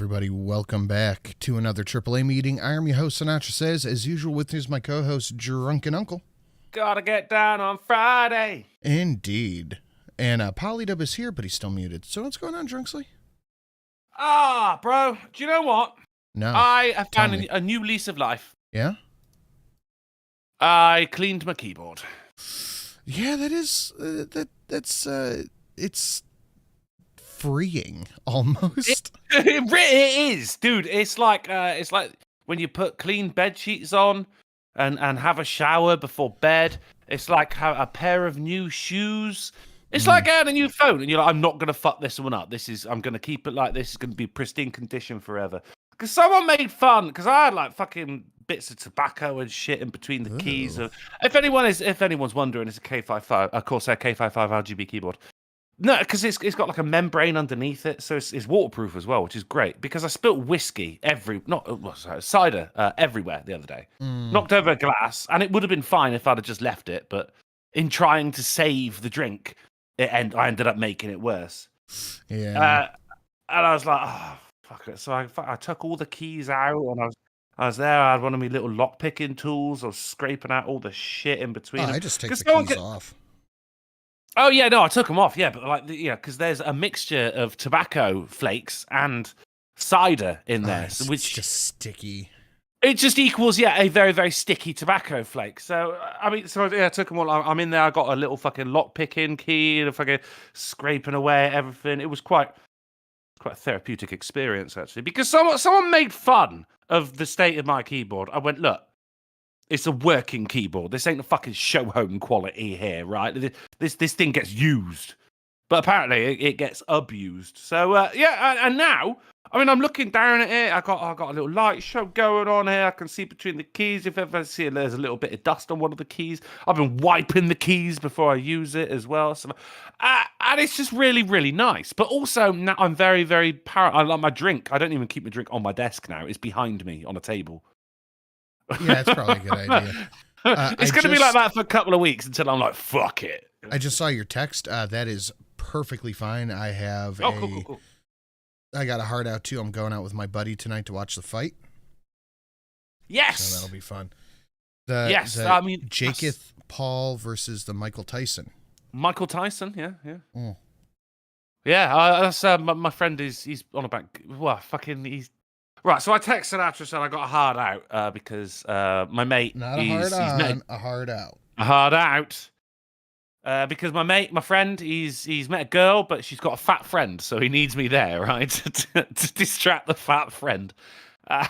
everybody. Welcome back to another AAA meeting. I am your host, Sinatra Says. As usual, with me is my co-host, Drunken Uncle. Gotta get down on Friday. Indeed. And Polydub is here, but he's still muted. So what's going on, Drunksley? Bro, do you know what? No. I have found a new lease of life. Yeah? I cleaned my keyboard. Yeah, that is... it's freeing, almost. It is, dude. It's like when you put clean bed sheets on and have a shower before bed. It's like a pair of new shoes. It's like having a new phone, and you're like, I'm not gonna fuck this one up. I'm gonna keep it like this. It's gonna be pristine condition forever. Because someone made fun. Because I had like fucking bits of tobacco and shit in between the keys. If anyone's wondering, it's a K55, of course, a K55 RGB keyboard. No, because it's got like a membrane underneath it, so it's waterproof as well, which is great. Because I spilt whiskey cider everywhere the other day. Knocked over a glass, and it would have been fine if I'd have just left it. But in trying to save the drink, I ended up making it worse. Yeah. And I was like, oh, fuck it. So I took all the keys out, and I was there. I had one of my little lock picking tools. I was scraping out all the shit in between. I just take the keys off. Oh yeah, no, I took them off. Yeah, but because there's a mixture of tobacco flakes and cider in there, which just sticky. It just equals a very very sticky tobacco flake. So I took them all. I'm in there. I got a little fucking lock picking key and fucking scraping away at everything. It was quite a therapeutic experience actually, because someone made fun of the state of my keyboard. I went, look. It's a working keyboard. This ain't a fucking show home quality here, right? This thing gets used, but apparently it gets abused. So and now I'm looking down at it. I got a little light show going on here. I can see between the keys. If ever see there's a little bit of dust on one of the keys, I've been wiping the keys before I use it as well. So and it's just really really nice. But also now I'm very very I like my drink. I don't even keep my drink on my desk now. It's behind me on a table. Yeah, it's probably a good idea. It's going to be like that for a couple of weeks until I'm like, fuck it. I just saw your text. That is perfectly fine. I have cool. I got a heart out too. I'm going out with my buddy tonight to watch the fight. Yes. So that'll be fun. Jacob Paul versus the Michael Tyson. Michael Tyson, yeah. Mm. Yeah, that's my friend he's on about, he's... Right, so I texted Sinatra said I got a hard out because my mate... Not a hard on, a hard out. A hard out. Because my friend, he's met a girl, but she's got a fat friend, so he needs me there, right, to distract the fat friend. And,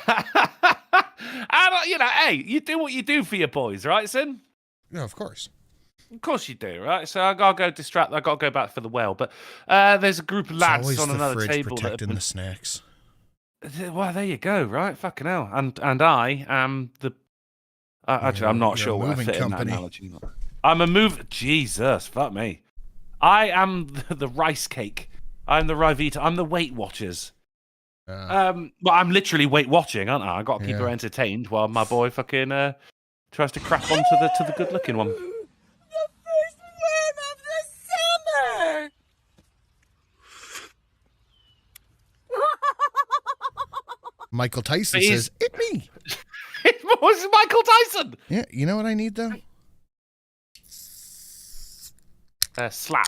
hey, you do what you do for your boys, right, Sin? Yeah, of course. Of course you do, right? So I gotta go distract. I gotta go back for the whale. But there's a group of lads on another table protecting the snacks. Well, there you go, right? Fucking hell. And I am the... actually, I'm not sure where I fit in that analogy. I'm a move... Jesus, fuck me. I am the rice cake. I'm the Rivita. I'm the Weight Watchers. Well, I'm literally Weight Watching, aren't I? I got to keep her entertained while my boy fucking tries to crack on to the good-looking one. The first word of the summer! Michael Tyson says, "It me." It was Michael Tyson. Yeah, you know what I need though? Slap.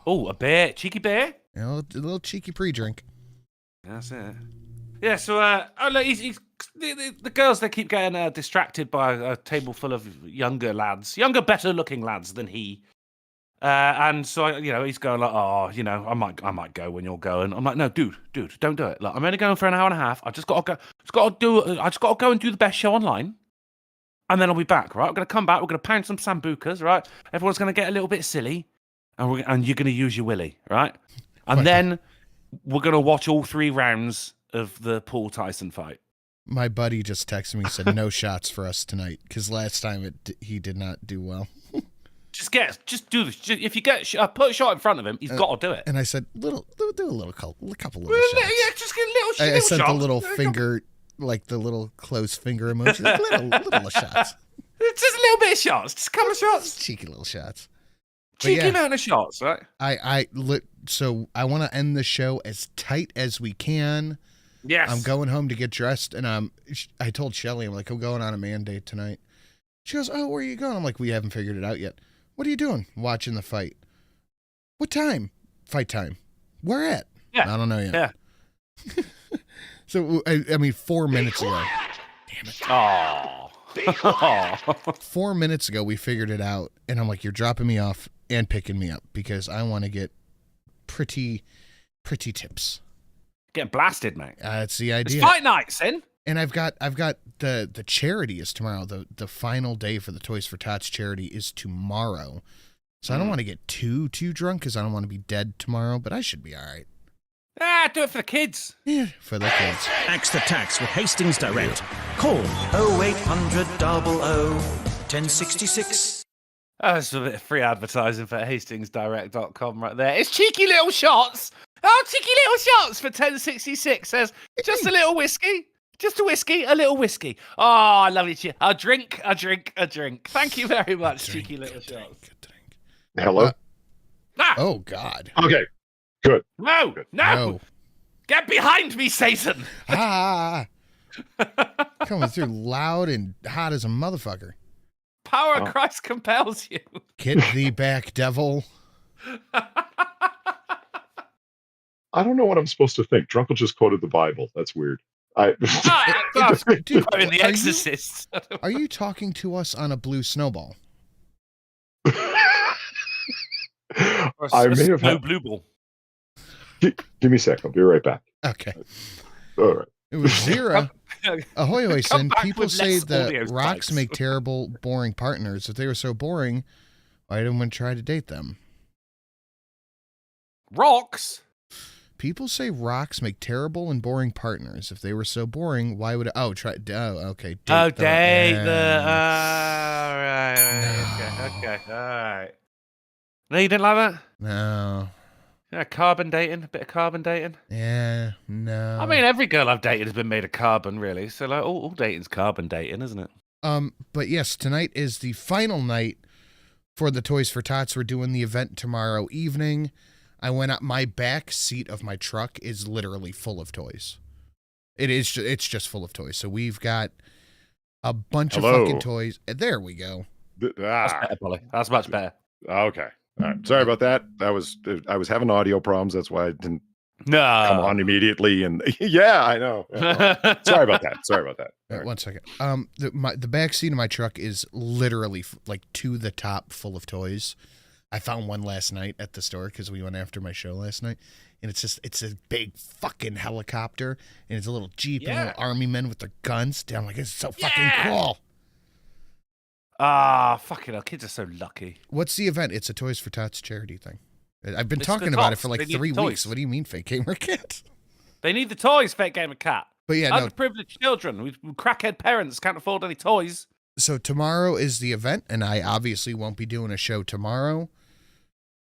Oh, a bear, cheeky bear. A little cheeky pre-drink. That's it. Yeah. So, he's the girls. They keep getting distracted by a table full of younger, better-looking lads than he. And so he's going like, I might go when you're going. I'm like, no, dude, don't do it. Look, I'm only going for an hour and a half. I just got to go and do the best show online, and then I'll be back. Right, I'm gonna come back. We're gonna pound some sambucas. Right, everyone's gonna get a little bit silly, and you're gonna use your willy. Right, and then we're gonna watch all 3 rounds of the Paul Tyson fight. My buddy just texted me and said no shots for us tonight because last time he did not do well. Just do this. If you put a shot in front of him, he's got to do it. And I said, do a couple little shots. Yeah, just get a little shot. I sent the little finger, like the little closed finger emoji, like little shots. Just a little bit of shots. Just a couple of shots. Cheeky little shots. Cheeky amount of shots, right? So I want to end the show as tight as we can. Yes. I'm going home to get dressed, and I told Shelly, I'm like, I'm going on a man date tonight. She goes, oh, where are you going? I'm like, we haven't figured it out yet. What are you doing? Watching the fight. What time? Fight time. Where at? Yeah. I don't know yet. Yeah. So, I mean, 4 minutes ago. Damn it. Oh. 4 minutes ago, we figured it out, and I'm like, you're dropping me off and picking me up because I want to get pretty tips. Getting blasted, mate. That's the idea. It's fight night, Sin. And I've got the charity is tomorrow. The final day for the Toys for Tots charity is tomorrow. So I don't want to get too drunk because I don't want to be dead tomorrow, but I should be all right. Do it for the kids. Yeah, for the kids. Axe the tax with Hastings Direct. Call 0800 00 1066. That's a bit of free advertising for HastingsDirect.com right there. It's cheeky little shots. Oh, cheeky little shots for 1066 says, just a little whiskey. Just a whiskey, a little whiskey. Oh, I love it. A drink. Thank you very much, cheeky little shots. Hello? Oh, God. Okay, good. No. Get behind me, Satan. Coming through loud and hot as a motherfucker. Power of Christ compels you. Get thee back, devil. I don't know what I'm supposed to think. Drunkle just quoted the Bible. That's weird. Dude, in The Exorcist. Are you talking to us on a blue snowball? I may have had... blue ball. Give me a sec. I'll be right back. Okay. All right. It was Zira. Ahoy, hoy, Sin. People say that audio rocks spikes. make terrible, boring partners. If they were so boring, why didn't one try to date them? Rocks? People say rocks make terrible and boring partners. If they were so boring, why would... okay. Date them. Date the... Right. Okay. All right. No, you didn't like that? No. Yeah, carbon dating, a bit of carbon dating. Yeah, no. I mean, every girl I've dated has been made of carbon, really. So, like, all dating's carbon dating, isn't it? But yes, tonight is the final night for the Toys for Tots. We're doing the event tomorrow evening. I went up. My back seat of my truck is literally full of toys. It's just full of toys. So we've got a bunch of fucking toys. There we go. That's better, Polly. That's much better. Okay. All right. Sorry about that. I was having audio problems. That's why I didn't come on immediately. And yeah, I know. Sorry about that. All right, 1 second. The back seat of my truck is literally like to the top full of toys. I found one last night at the store because we went after my show last night, and it's a big fucking helicopter, and it's a little Jeep and little army men with their guns. I'm like, it's so fucking cool. Fucking hell, kids are so lucky. What's the event? It's a Toys for Tots charity thing. I've been talking about it for like 3 weeks. What do you mean, fake gamer cat? They need the toys, fake gamer cat. But yeah, underprivileged children with crackhead parents can't afford any toys. So tomorrow is the event, and I obviously won't be doing a show tomorrow.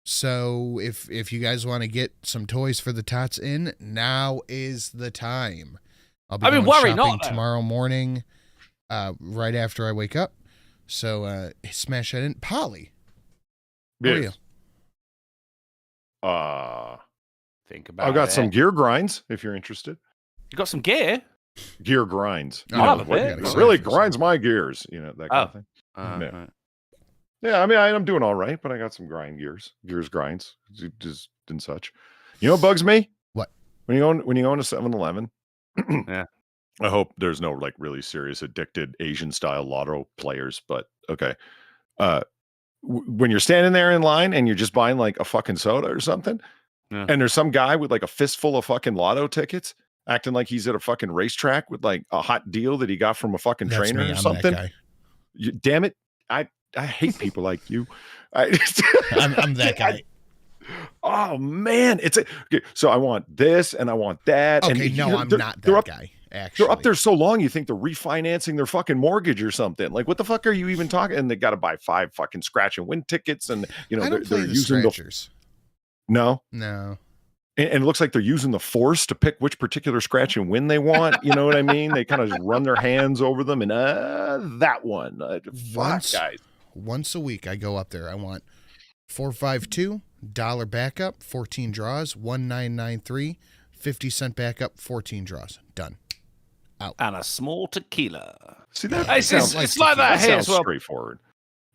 So if you guys want to get some toys for the Tots in, now is the time. I'll be shopping tomorrow morning, right after I wake up. So smash that in. Polly, where are you? Think about it. I've got some gear grinds if you're interested. You got some gear? Gear grinds. Really grinds my gears. You know, that kind of thing. Right. Yeah, I mean, I'm doing all right, but I got some gears grinds, just and such. You know what bugs me? What? When you go into 7-Eleven, yeah. I hope there's no like really serious addicted Asian style lotto players, but okay. When you're standing there in line and you're just buying like a fucking soda or something, and there's some guy with like a fistful of fucking lotto tickets acting like he's at a fucking racetrack with like a hot deal that he got from a fucking trainer or something. Damn it. I hate people like you. I'm that guy. Oh man, okay. So I want this and I want that. Okay, and I'm not that guy. Actually, they're up there so long. You think they're refinancing their fucking mortgage or something? Like, what the fuck are you even talking? And they got to buy 5 fucking scratch and win tickets, and they're using scratchers. No. And it looks like they're using the force to pick which particular scratch and win they want. You know what I mean? They kind of just run their hands over them and that one. Fuck, guys. Once a week, I go up there. I want 452, dollar backup, 14 draws, 1993, 50-cent backup, 14 draws. Done. Out. And a small tequila. See, that It's like that here sounds as well. straightforward.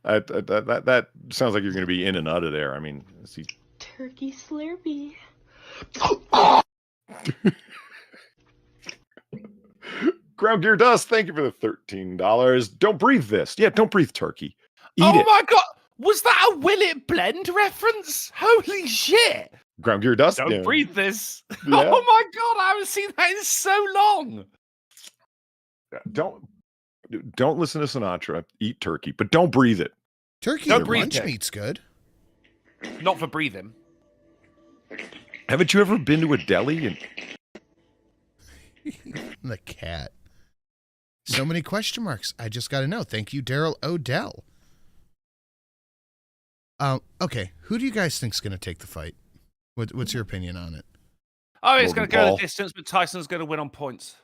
That sounds like you're going to be in and out of there. I mean, see. Turkey Slurpee. Ground Gear Dust, thank you for the $13. Don't breathe this. Yeah, don't breathe turkey. Eat Oh it. my god! Was that a Will It Blend reference? Holy shit! Ground Gear Dust. Don't yeah. breathe this. Yeah. Oh my god! I haven't seen that in so long. Don't listen to Sinatra. Eat turkey, but don't breathe it. Turkey Don't or breathe lunch it. meat's good. Not for breathing. Haven't you ever been to a deli and The cat. So many question marks. I just got to know. Thank you, Daryl Odell. Okay, who do you guys think's going to take the fight? What's your opinion on it? Oh, it's going Logan to go Paul. the distance, but Tyson's going to win on points.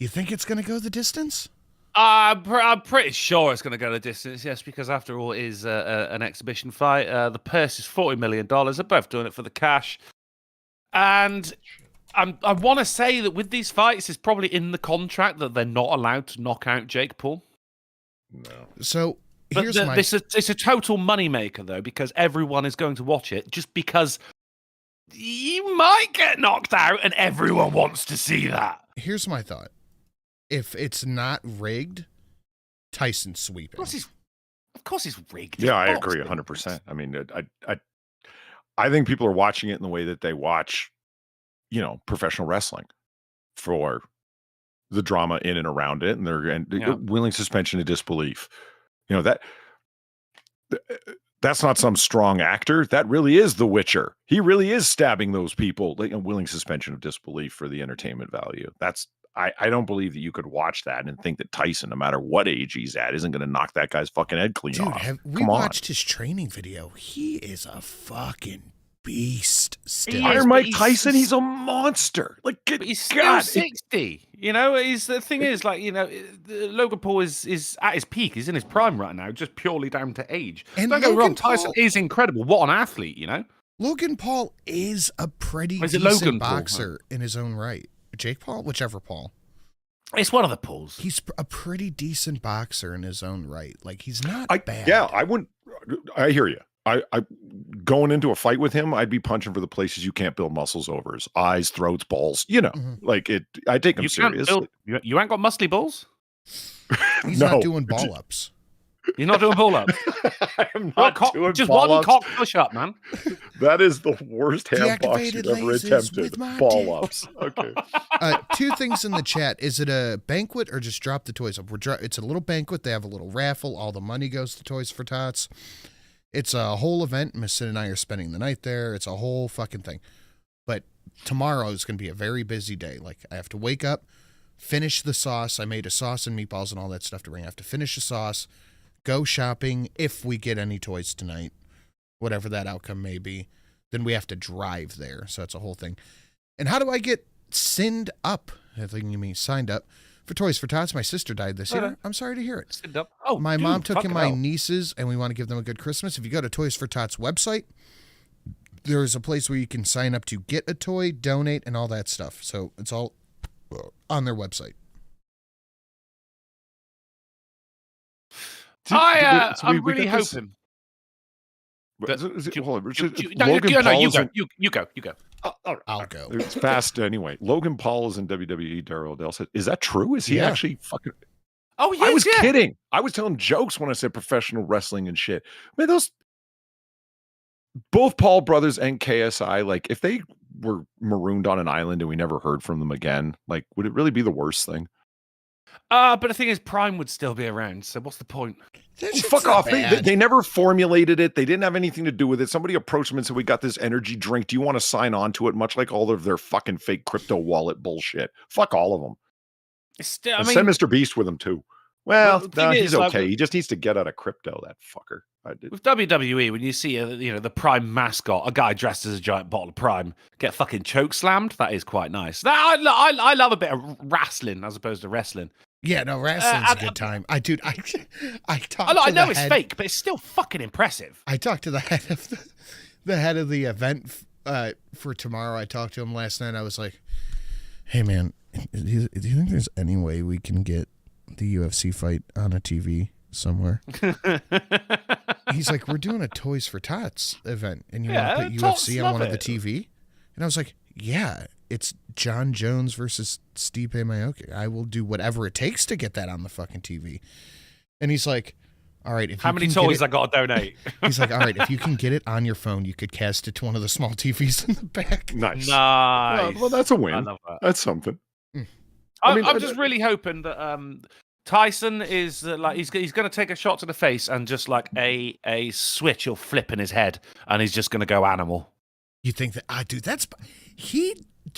You think it's going to go the distance? I'm pretty sure it's going to go the distance, yes, because after all, it is an exhibition fight. The purse is $40 million. They're both doing it for the cash. And I want to say that with these fights, it's probably in the contract that they're not allowed to knock out Jake Paul. no? So But here's it's a total moneymaker, though, because everyone is going to watch it just because you might get knocked out and everyone wants to see that. here's my thought. If it's not rigged, Tyson's Of sweeping. course he's rigged. Yeah, I It's agree boxing. 100%. I mean, I think people are watching it in the way that they watch, professional wrestling for the drama in and around it, and they're Yeah. willing suspension of disbelief. That's not some strong actor. That really is The Witcher. He really is stabbing those people. Willing suspension of disbelief for the entertainment value. I don't believe that you could watch that and think that Tyson, no matter what age he's at, isn't going to knock that guy's fucking head clean Dude, off. we Come on. watched his training video. He is a fucking beast still. He is, Iron but Mike he's- Tyson, he's a monster. Like, good But he's still God. 60. The thing is, Logan Paul is at his peak. He's in his prime right now, just purely down to age. And Don't get me Logan wrong, Tyson Paul- is incredible. What an athlete, Logan Paul is a pretty Is it decent Logan Paul, huh? boxer in his own right. Jake Paul, whichever Paul. It's one of the Pauls. He's a pretty decent boxer in his own right. Like, he's not bad. Yeah, I wouldn't. I hear you. I going into a fight with him, I'd be punching for the places you can't build muscles over: his eyes, throats, balls. Mhm. Like it. I take him You can't seriously. build. You ain't got muscly balls. He's No. not doing ball ups. You're not doing pull ups. I am not doing Just ball one ups. cock push up, man. That is the worst hand box Deactivated you've ever lasers attempted. with my Ball dick. ups. Okay. Two things in the chat. Is it a banquet or just drop the toys up? It's a little banquet. They have a little raffle. All the money goes to Toys for Tots. It's a whole event. Miss Sid and I are spending the night there. It's a whole fucking thing. But tomorrow is going to be a very busy day. Like, I have to wake up, finish the sauce. I made a sauce and meatballs and all that stuff to bring. I have to finish the sauce, go shopping if we get any toys tonight, whatever that outcome may be. Then we have to drive there. So that's a whole thing. And how do I get signed up? I think you mean signed up for Toys for Tots. My sister died this year. I'm sorry to hear it. Stand up. Oh, My dude, mom took in fucking my hell. nieces, and we want to give them a good Christmas. If you go to Toys for Tots website, there's a place where you can sign up to get a toy, donate, and all that stuff. So it's all on their website. I'm really hoping. Hold on. You go. I'll go. It's fast anyway. Logan Paul is in WWE. Daryl Odell said, "Is that true? Is he Yeah. actually fucking?" Oh, yes, I was yeah. kidding. I was telling jokes when I said professional wrestling and shit. Man, those both Paul brothers and KSI, like, if they were marooned on an island and we never heard from them again, like, would it really be the worst thing? But the thing is, Prime would still be around. So what's the point? Fuck off. They never formulated it. They didn't have anything to do with it. Somebody approached them and said, "We got this energy drink. Do you want to sign on to it?" Much like all of their fucking fake crypto wallet bullshit. Fuck all of them. It's still, And send Mr. Beast with him too. Well, the thing he's is, like, okay. He just needs to get out of crypto, that fucker. with WWE, when you see the Prime mascot, a guy dressed as a giant bottle of Prime, get fucking choke slammed, that is quite nice. I love a bit of wrestling as opposed to wrestling. Yeah, no, wrestling's a good time. I talked. I know it's fake, but it's still fucking impressive. I talked to the head of the head of the event for tomorrow. I talked to him last night. I was like, "Hey, man, do you think there's any way we can get the UFC fight on a TV somewhere?" He's like, "We're doing a Toys for Tots event, and you want to put UFC on one of the TV?" And I was like, "Yeah, it's John Jones versus Stipe Miocic. I will do whatever it takes to get that on the fucking TV." And he's like, "All right, how many toys I got to donate?" He's like, "All right, if you can get it on your phone, you could cast it to one of the small TVs in the back." Nice. Well, that's a win. I love that. That's something. I'm just really hoping that Tyson is he's going to take a shot to the face and just like a switch will flip in his head and he's just going to go animal. You think that? Dude, that's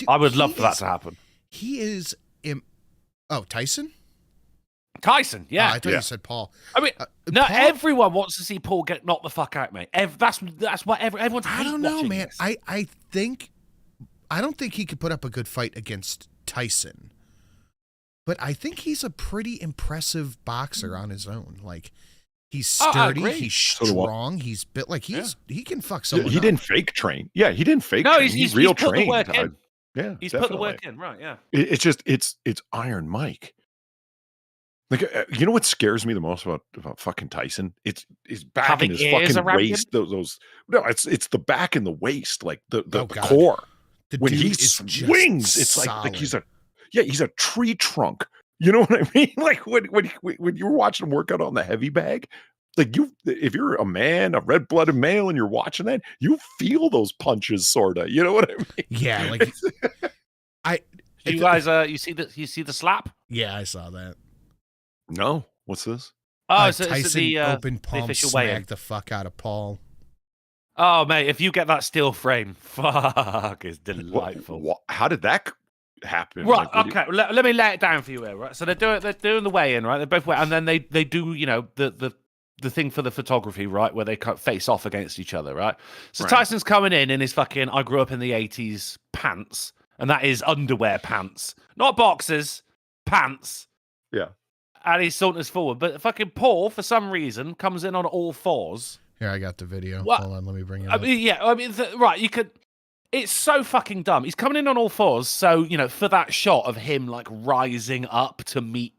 I would love for that to happen. He is. Tyson. Tyson, yeah. I thought you said Paul. I mean, no, Paul, everyone wants to see Paul get knocked the fuck out, mate. That's what everyone's. I don't know, man. This. I don't think he could put up a good fight against Tyson, but I think he's a pretty impressive boxer on his own. Like, he's sturdy, he's strong, he's built like he can fuck someone. He didn't fake train. Yeah, he didn't fake. No, train. he's real put trained. The work in. Yeah, he's put the work in. Right. Yeah. It's just it's Iron Mike. Like, you know what scares me the most about fucking Tyson? It's back having in his fucking waist. Him? Those no, it's the back and the waist, like the core. When he swings, it's like he's a tree trunk. You know what I mean? Like when you were watching him work out on the heavy bag, like if you're a man, a red-blooded male, and you're watching that, you feel those punches, sorta. You know what I mean? Yeah, like you guys, you see the slap? Yeah, I saw that. No, what's this? Oh, Tyson the open palm official smacked the fuck out of Paul. Oh, mate, if you get that steel frame, fuck, it's delightful. How did that happen? Right, like, okay, let me lay it down for you here, right? So they're doing the weigh-in, right? They're both and then they do, the thing for the photography, right, where they face off against each other, right? So right. Tyson's coming in his fucking I grew up in the 80s pants, and that is underwear pants, not boxers, pants. Yeah. And he saunters forward, but fucking Paul, for some reason, comes in on all fours. Here, I got the video. What? Hold on, let me bring it up. Right, you could. It's so fucking dumb. He's coming in on all fours, so for that shot of him like rising up to meet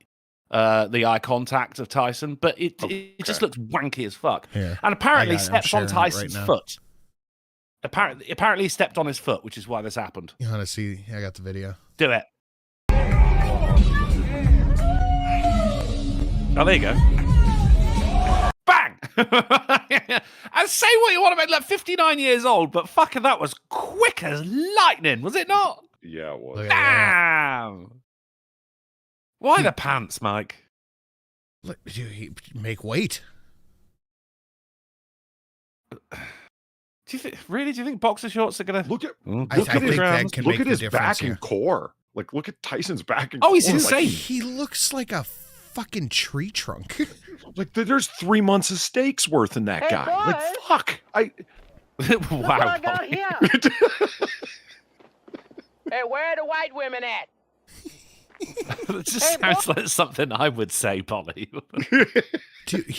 the eye contact of Tyson, but it just looks wanky as fuck. Here, and apparently he stepped on Tyson's foot. Apparently he stepped on his foot, which is why this happened. You want to see? I got the video. Do it. Oh, there you go. Bang! And say what you want about, like, 59 years old, but fucking that was quick as lightning, was it not? Yeah, it was. Damn! Why the pants, Mike? Look, make weight. Do you think boxer shorts are gonna look at his back here. and core? Like, look at Tyson's back and oh, core. he's insane. Like, he looks like a fucking tree trunk. Like, there's 3 months of steaks worth in that guy. boys. Like, fuck. What Wow. I got here? Hey, where are the white women at? It just sounds like something I would say, Polly. Dude,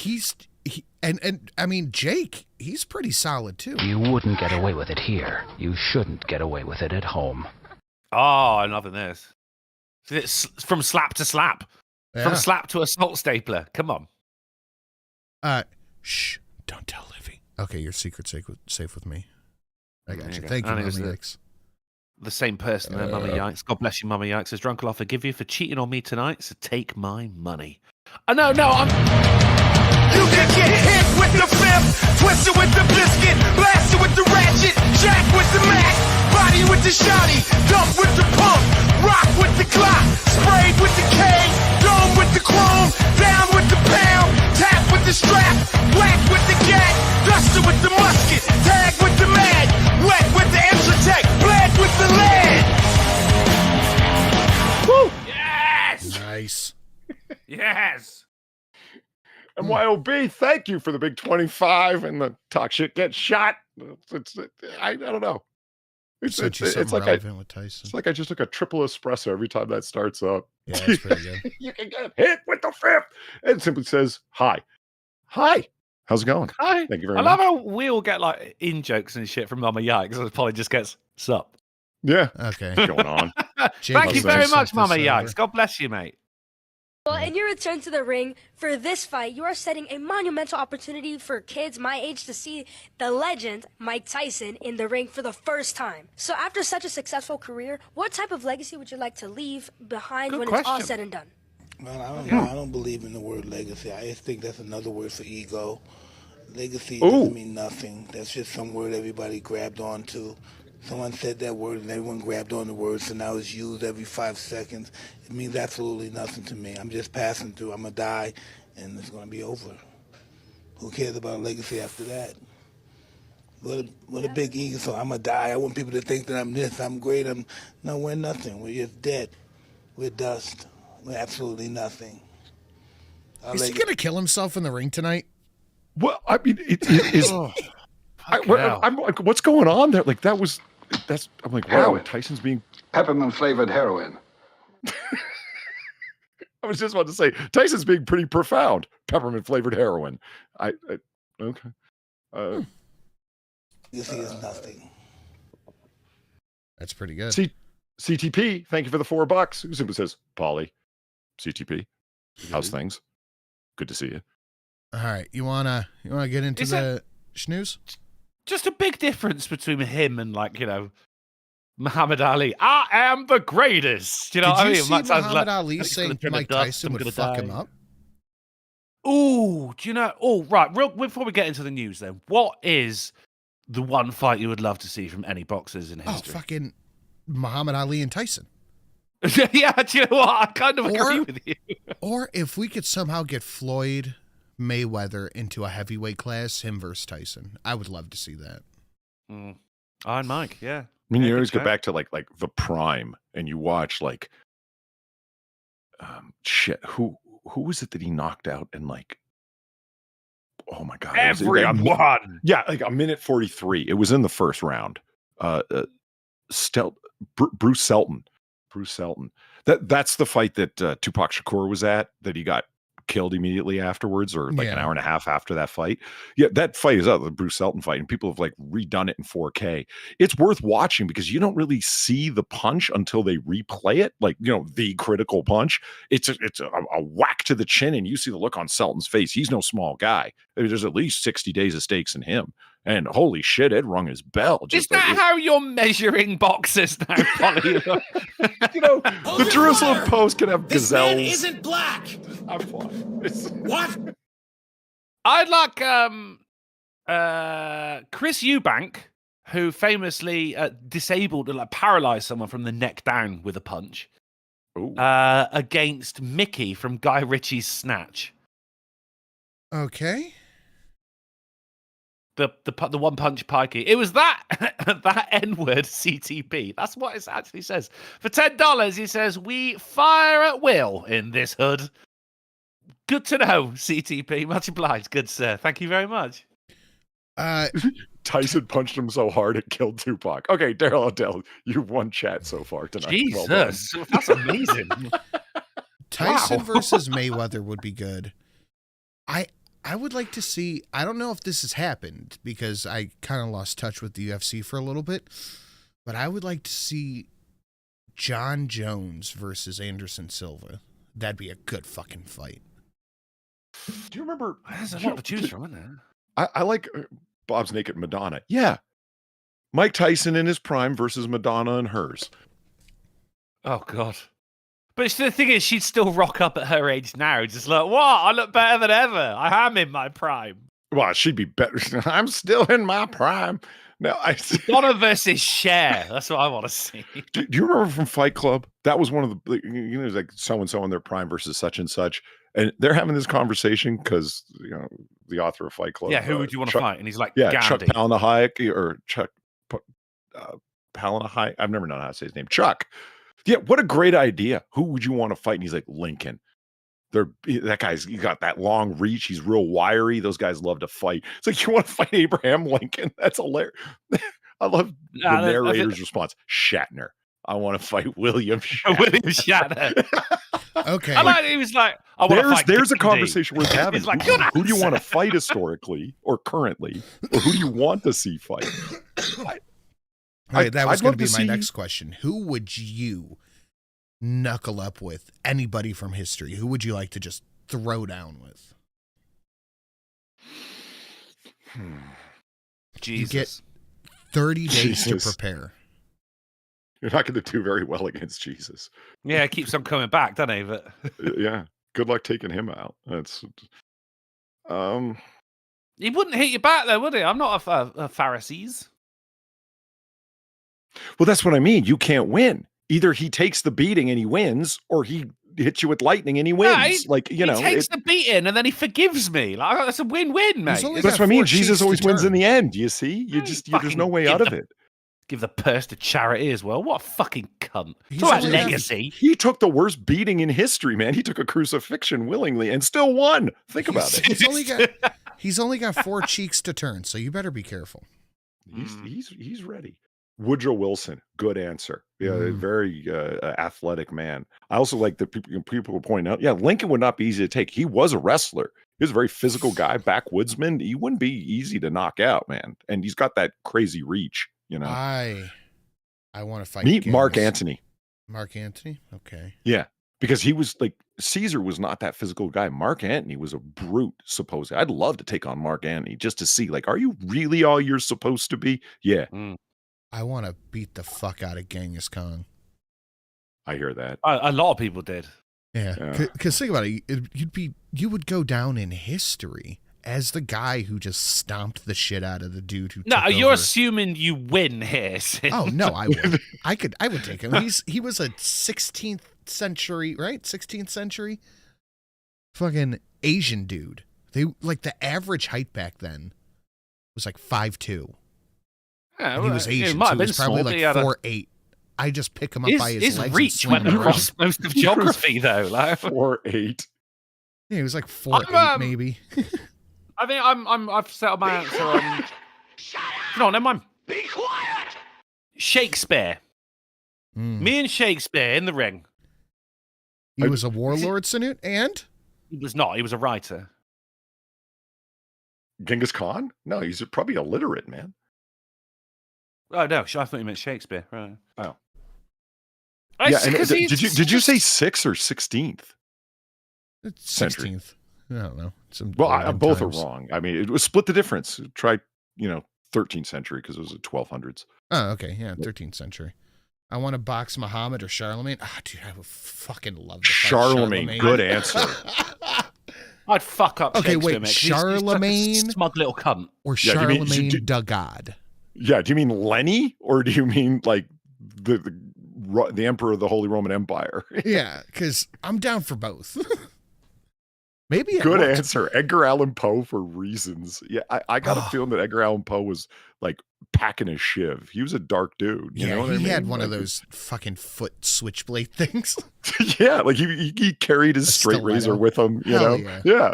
and I mean, Jake, he's pretty solid too. You wouldn't get away with it here. You shouldn't get away with it at home. Oh, I'm loving this. It's from slap to slap. Yeah. From slap to assault stapler. Come on. Shh, don't tell Livy. Okay, your secret's safe with me. I got you. go. Thank you, And it Mommy was Yikes. The same person there, Mama Yikes. God bless you, Mama Yikes. Says, Drunk will forgive you for cheating on me tonight, so take my money. No, I'm... You can get hit with the fifth, twisted with the biscuit, blasted with the ratchet, jack with the Mach, body with the shotty, dump with the pump, rock with the clock, sprayed with the K, dome with the chrome, down with the pound, tap with the strap, whack with the gat, duster with the musket, tag with the mag, wet with the Intratec, bled with the lead. Woo! Yes! Nice. Yes! And YOB, thank you for the big 25 and the talk shit get shot. I don't know. It's like relevant with Tyson. It's like I just took a triple espresso every time that starts up. Yeah, that's pretty good. You can get hit with the fifth. And simply says, hi. Hi. How's it going? Hi. Thank you very I much. love how we all get like in jokes and shit from Mama Yikes, and Polly just gets sup. Yeah. Okay. What's going on? Thank you very Jake, much, sent Mama this Yikes. over. God bless you, mate. Well, in your return to the ring for this fight, you are setting a monumental opportunity for kids my age to see the legend Mike Tyson in the ring for the first time. So after such a successful career, what type of legacy would you like to leave behind Good when it's all question. said and done? Well, I don't know. I don't believe in the word legacy. I just think that's another word for ego. Legacy doesn't mean nothing. That's just some word everybody grabbed onto. Someone said that word and everyone grabbed on the word, so now it's used every 5 seconds. It means absolutely nothing to me. I'm just passing through. I'm going to die, and it's going to be over. Who cares about legacy after that? What a big ego. So I'm going to die. I want people to think that I'm this, I'm great. No, we're nothing. We're just dead. We're dust. We're absolutely nothing. Is he gonna kill himself in the ring tonight? Well, I mean, it is. I'm like, what's going on there? Like, I'm like, wow, Heroin. Tyson's being. Peppermint flavored heroin. I was just about to say, Tyson's being pretty profound. Peppermint flavored heroin. Okay. Legacy is nothing. That's pretty good. CTP, thank you for the $4. Who simply says, Polly, CTP, how's things? Good to see you. All right, you wanna get into the schnews? Just a big difference between him and, like, you know, Muhammad Ali. I am the greatest. You know what I mean? Did you see Muhammad Ali saying Mike Tyson would fuck him up? Ooh, do you know? Oh, right. Real before we get into the news, then, what is the one fight you would love to see from any boxers in history? Oh, fucking Muhammad Ali and Tyson. Yeah, do you know what? I kind of agree with you. Or if we could somehow get Floyd Mayweather into a heavyweight class, him versus Tyson, I would love to see that. Iron Mike, yeah. I mean, you always go back to like the prime, and you watch like, shit. Who was it that he knocked out? And like, oh my god, everyone. Yeah, like a minute 43. It was in the first round. Bruce Selton. That's the fight that Tupac Shakur was at, that he got killed immediately afterwards, or like an hour and a half after that fight. Yeah, that fight is out, the Bruce Selton fight, and people have like redone it in 4K. It's worth watching because you don't really see the punch until they replay it, like, you know, the critical punch. It's a whack to the chin, and you see the look on Selton's face. He's no small guy. There's at least 60 days of stakes in him. And holy shit, it rung his bell. Is that how you're measuring boxers now, Polly? You know, the Jerusalem Post can have gazelles. This man isn't black. I'm fine. What? I'd like Chris Eubank, who famously disabled and like paralyzed someone from the neck down with a punch, against Mickey from Guy Ritchie's Snatch. Okay. The one punch pikey. It was that that N-word CTP. That's what it actually says. For $10, he says, "We fire at will in this hood." Good to know, CTP. Much obliged, good sir. Thank you very much. Tyson punched him so hard it killed Tupac. Okay, Daryl O'Dell, you've won chat so far tonight. Jesus, that's amazing. Tyson versus Mayweather would be good. I would like to see, I don't know if this has happened because I kind of lost touch with the UFC for a little bit, but I would like to see John Jones versus Anderson Silva. That'd be a good fucking fight. Do you remember? There's a lot to choose from, isn't there? I like Bob's Naked Madonna. Yeah. Mike Tyson in his prime versus Madonna and hers. Oh, God. But the thing is, she'd still rock up at her age now, just like, what? I look better than ever. I am in my prime. Well, she'd be better. I'm still in my prime. No, Madonna versus Cher. That's what I want to see. Do you remember from Fight Club? That was one of the, you know, it was like so-and-so in their prime versus such and such. And they're having this conversation because, you know, the author of Fight Club. Yeah, who would you want to fight? And he's like, yeah, GAWD. Chuck Palahniuk or Chuck Palahniuk. I've never known how to say his name. Chuck. Yeah, what a great idea. Who would you want to fight? And he's like, Lincoln. That guy's, he got that long reach. He's real wiry. Those guys love to fight. It's like, you want to fight Abraham Lincoln? That's hilarious. I love the narrator's response. Shatner. I want to fight William Shatner. William Shatner. Okay. I like he was like, I want to fight. There's a Gandhi. conversation worth having. He's like, who do you want to fight historically or currently, or who do you want to see fight? Right, that was going to be my next question. Who would you knuckle up with? Anybody from history? Who would you like to just throw down with? Jesus. You get 30 days Jesus. to prepare. You're not going to do very well against Jesus. Yeah, it keeps on coming back, doesn't he? But Yeah. Good luck taking him out. That's he wouldn't hit you back, though, would he? I'm not a Pharisees. Well, that's what I mean. You can't win. Either he takes the beating and he wins, or he hits you with lightning and he wins. Yeah, he takes the beating and then he forgives me. Like that's a win-win, mate. That's what I mean. Jesus always wins in the end. You see, there's no way out of it. Give the purse to charity as well. What a fucking cunt. Talk about legacy. He took the worst beating in history, man. He took a crucifixion willingly and still won. Think about it. He's only got 4 cheeks to turn, so you better be careful. He's ready. Woodrow Wilson, good answer. Yeah, very athletic man. I also like that people were pointing out, Lincoln would not be easy to take. He was a wrestler. He was a very physical guy, backwoodsman. He wouldn't be easy to knock out, man. And he's got that crazy reach, you know. I want to fight. Meet Mark Antony. Mark Antony? Okay. Yeah, because he was like, Caesar was not that physical guy. Mark Antony was a brute, supposedly. I'd love to take on Mark Antony just to see, like, are you really all you're supposed to be? Yeah. I want to beat the fuck out of Genghis Khan. I hear that. A lot of people did. Yeah, because think about it. You would go down in history as the guy who just stomped the shit out of the dude who. No, took you're over. assuming you win here. Sid. Oh no, I would. I would take him. He was a 16th century, right? 16th century, fucking Asian dude. They like the average height back then was like 5'2". Yeah, and he was Asian, so he was probably like 4'8". I just pick him up by his legs. His reach went across most of geography, though. Like 4'8". Yeah, he was like 4'8", maybe. I think I've settled my answer on. No, never mind. Be quiet! Shakespeare. Me and Shakespeare in the ring. He was a warlord, Sanut, and he was not. He was a writer. Genghis Khan? No, he's probably illiterate, man. Oh no, I thought you meant Shakespeare. Right. Oh. Yeah, and did you say 6th or 16th? It's 16th. I don't know. Both are wrong. I mean, it was split the difference. Try, 13th century because it was the 1200s. Oh, okay. Yeah, 13th century. I want to box Muhammad or Charlemagne. Dude, I would fucking love to fight Charlemagne. Good answer. I'd fuck up. Okay, Shakespeare, wait, mate, Charlemagne, he's a smug little cunt, or Charlemagne the God? Yeah, do you mean Lenny, or do you mean like the Emperor of the Holy Roman Empire? Yeah, because I'm down for both. Maybe good answer. Edgar Allan Poe for reasons. Yeah, I got a feeling that Edgar Allan Poe was like packing a shiv. He was a dark dude. You know what I mean? He had one of those fucking foot switchblade things. Yeah, like he carried his straight razor with him. You know? Yeah.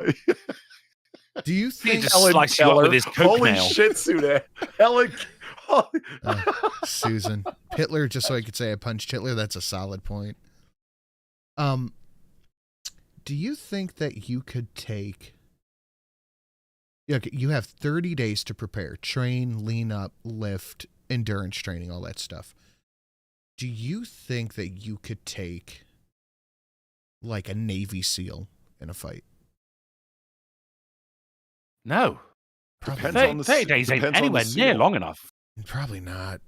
Do you think Helen Keller with his coke holy nail. shit, Suda. Helen. Susan Hitler, just so I could say I punched Hitler. That's a solid point. Do you think that you could take? You have 30 days to prepare, train, lean up, lift, endurance training, all that stuff. Do you think that you could take like a Navy SEAL in a fight? No. Depends 30 days ain't anywhere near long enough. Probably not.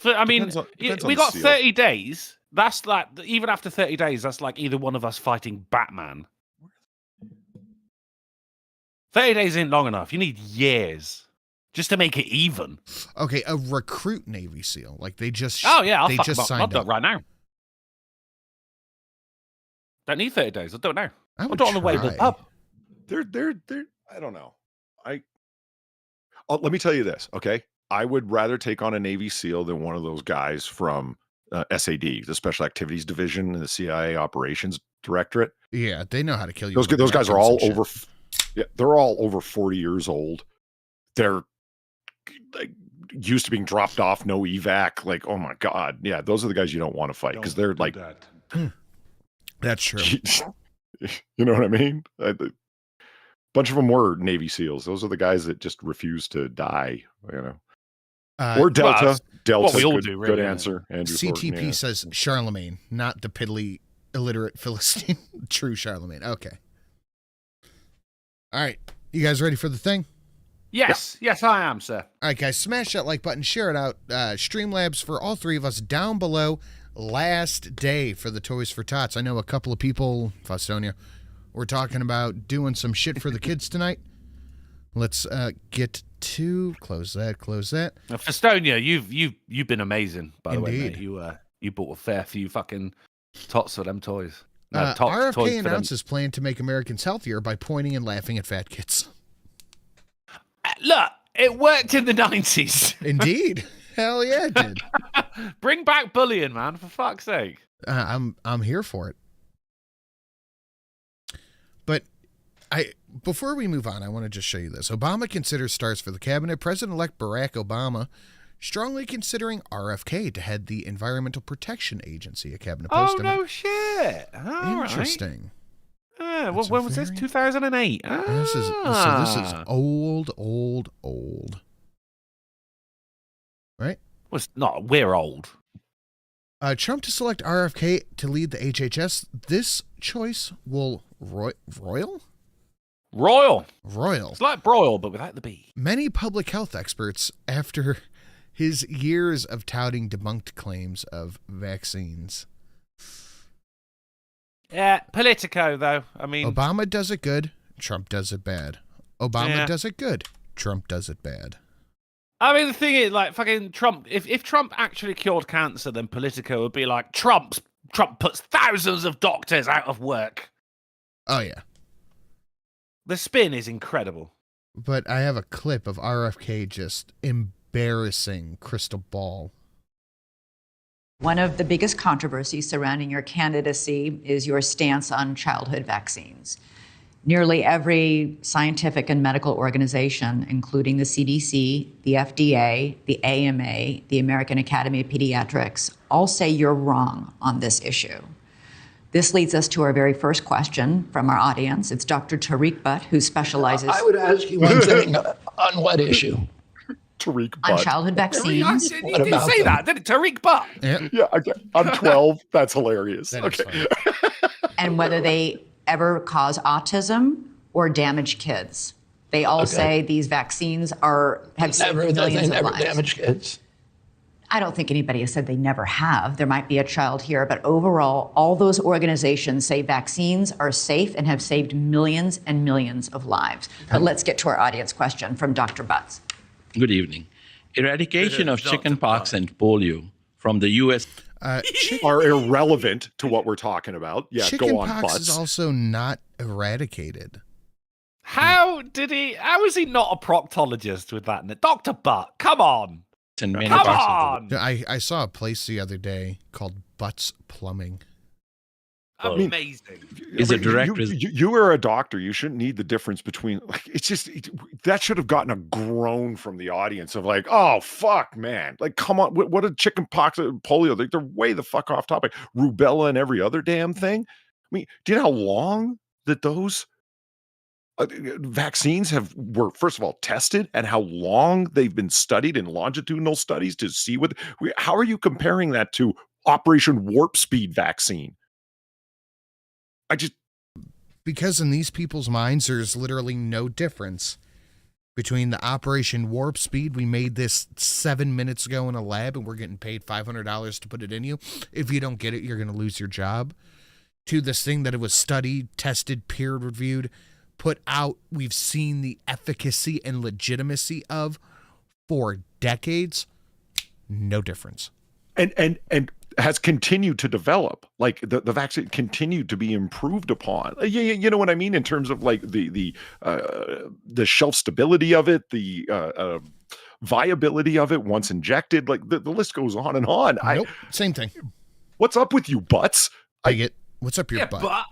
I mean, depends we on got the 30 days. That's like, even after 30 days, that's like either one of us fighting Batman. 30 days ain't long enough. You need years just to make it even. Okay, a recruit Navy SEAL. Like they just I'll fuck just them up. signed I'll do up it right now. Don't need 30 days. I'll do it now. I'll do it on the way to the pub. They're I don't know. Let me tell you this, okay? I would rather take on a Navy SEAL than one of those guys from SAD, the Special Activities Division in the CIA Operations Directorate. Yeah, they know how to kill you. Those guys are all over. Yeah, they're all over 40 years old. They're like used to being dropped off, no evac. Like, oh my god, yeah, those are the guys you don't want to fight because they're like. That's true. You know what I mean? A bunch of them were Navy SEALs. Those are the guys that just refuse to die, you know. Or Delta. well, Delta, what we all good, do, really, good isn't answer. Andrew CTP Thornton, yeah. says Charlemagne, not the piddly, illiterate Philistine. True Charlemagne. Okay. All right. You guys ready for the thing? Yes, yes, I am, sir. All right, guys. Smash that like button. Share it out. Streamlabs for all three of us down below. Last day for the Toys for Tots. I know a couple of people, Fostonia, were talking about doing some shit for the kids tonight. Let's get to close that. Now, Festonia, you've been amazing, by the way, Indeed. mate. You bought a fair few fucking tots for them toys. RFK toys for them. announces plan to make Americans healthier by pointing and laughing at fat kids. Look, it worked in the 90s. Indeed. Hell yeah, it did. Bring back bullying, man, for fuck's sake. I'm here for it. But before we move on, I want to just show you this. Obama considers stars for the cabinet. President-elect Barack Obama strongly considering RFK to head the Environmental Protection Agency. A cabinet post. Oh, no shit. All Interesting. Right. When was this? 2008. This is old. Right? Well, it's not. We're old. Trump to select RFK to lead the HHS. This choice will royal. It's like broil, but without the B. Many public health experts after his years of touting debunked claims of vaccines. Yeah, Politico, though. I mean, Obama does it good. Trump does it bad. Obama does it good. Trump does it bad. I mean, the thing is, like, fucking Trump, if Trump actually cured cancer, then Politico would be like, Trump puts thousands of doctors out of work. Oh, yeah. The spin is incredible. But I have a clip of RFK just embarrassing Crystal Ball. One of the biggest controversies surrounding your candidacy is your stance on childhood vaccines. Nearly every scientific and medical organization, including the CDC, the FDA, the AMA, the American Academy of Pediatrics, all say you're wrong on this issue. This leads us to our very first question from our audience. It's Dr. Tariq Butt, who specializes... I would ask you one thing. On what issue? Tariq On Butt. childhood vaccines. You didn't say that, did it? Tariq Butt. Yeah, okay. I'm 12. That's hilarious. Okay. And whether they ever cause autism or damage kids. They all say these vaccines have saved millions of lives. Damage kids. I don't think anybody has said they never have. There might be a child here, but overall, all those organizations say vaccines are safe and have saved millions and millions of lives. But let's get to our audience question from Dr. Butts. Good evening. Eradication of chickenpox and polio from the U.S. Are irrelevant to what we're talking about. Yeah, go on, Chickenpox Butts. is also not eradicated. How is he not a proctologist with that? Dr. Butt, come on. And many Come parts of on! I saw a place the other day called Butts Plumbing. Amazing. Is a direct you are a doctor. You shouldn't need the difference between, like, it's just, that should have gotten a groan from the audience of like, oh, fuck, man. Like, come on. What a chicken pox and polio. Like, they're way the fuck off topic. Rubella and every other damn thing. I mean, do you know how long that those vaccines were first of all tested and how long they've been studied in longitudinal studies to see how are you comparing that to Operation Warp Speed vaccine? Because in these people's minds, there's literally no difference between the Operation Warp Speed. We made this 7 minutes ago in a lab and we're getting paid $500 to put it in you. If you don't get it, you're going to lose your job. To this thing that it was studied, tested, peer reviewed, put out, we've seen the efficacy and legitimacy of for decades. No difference. And has continued to develop. Like the vaccine continued to be improved upon. You know what I mean in terms of like the shelf stability of it, the viability of it once injected. Like the list goes on and on. Nope, same thing. What's up with you, Butts? What's up your butt?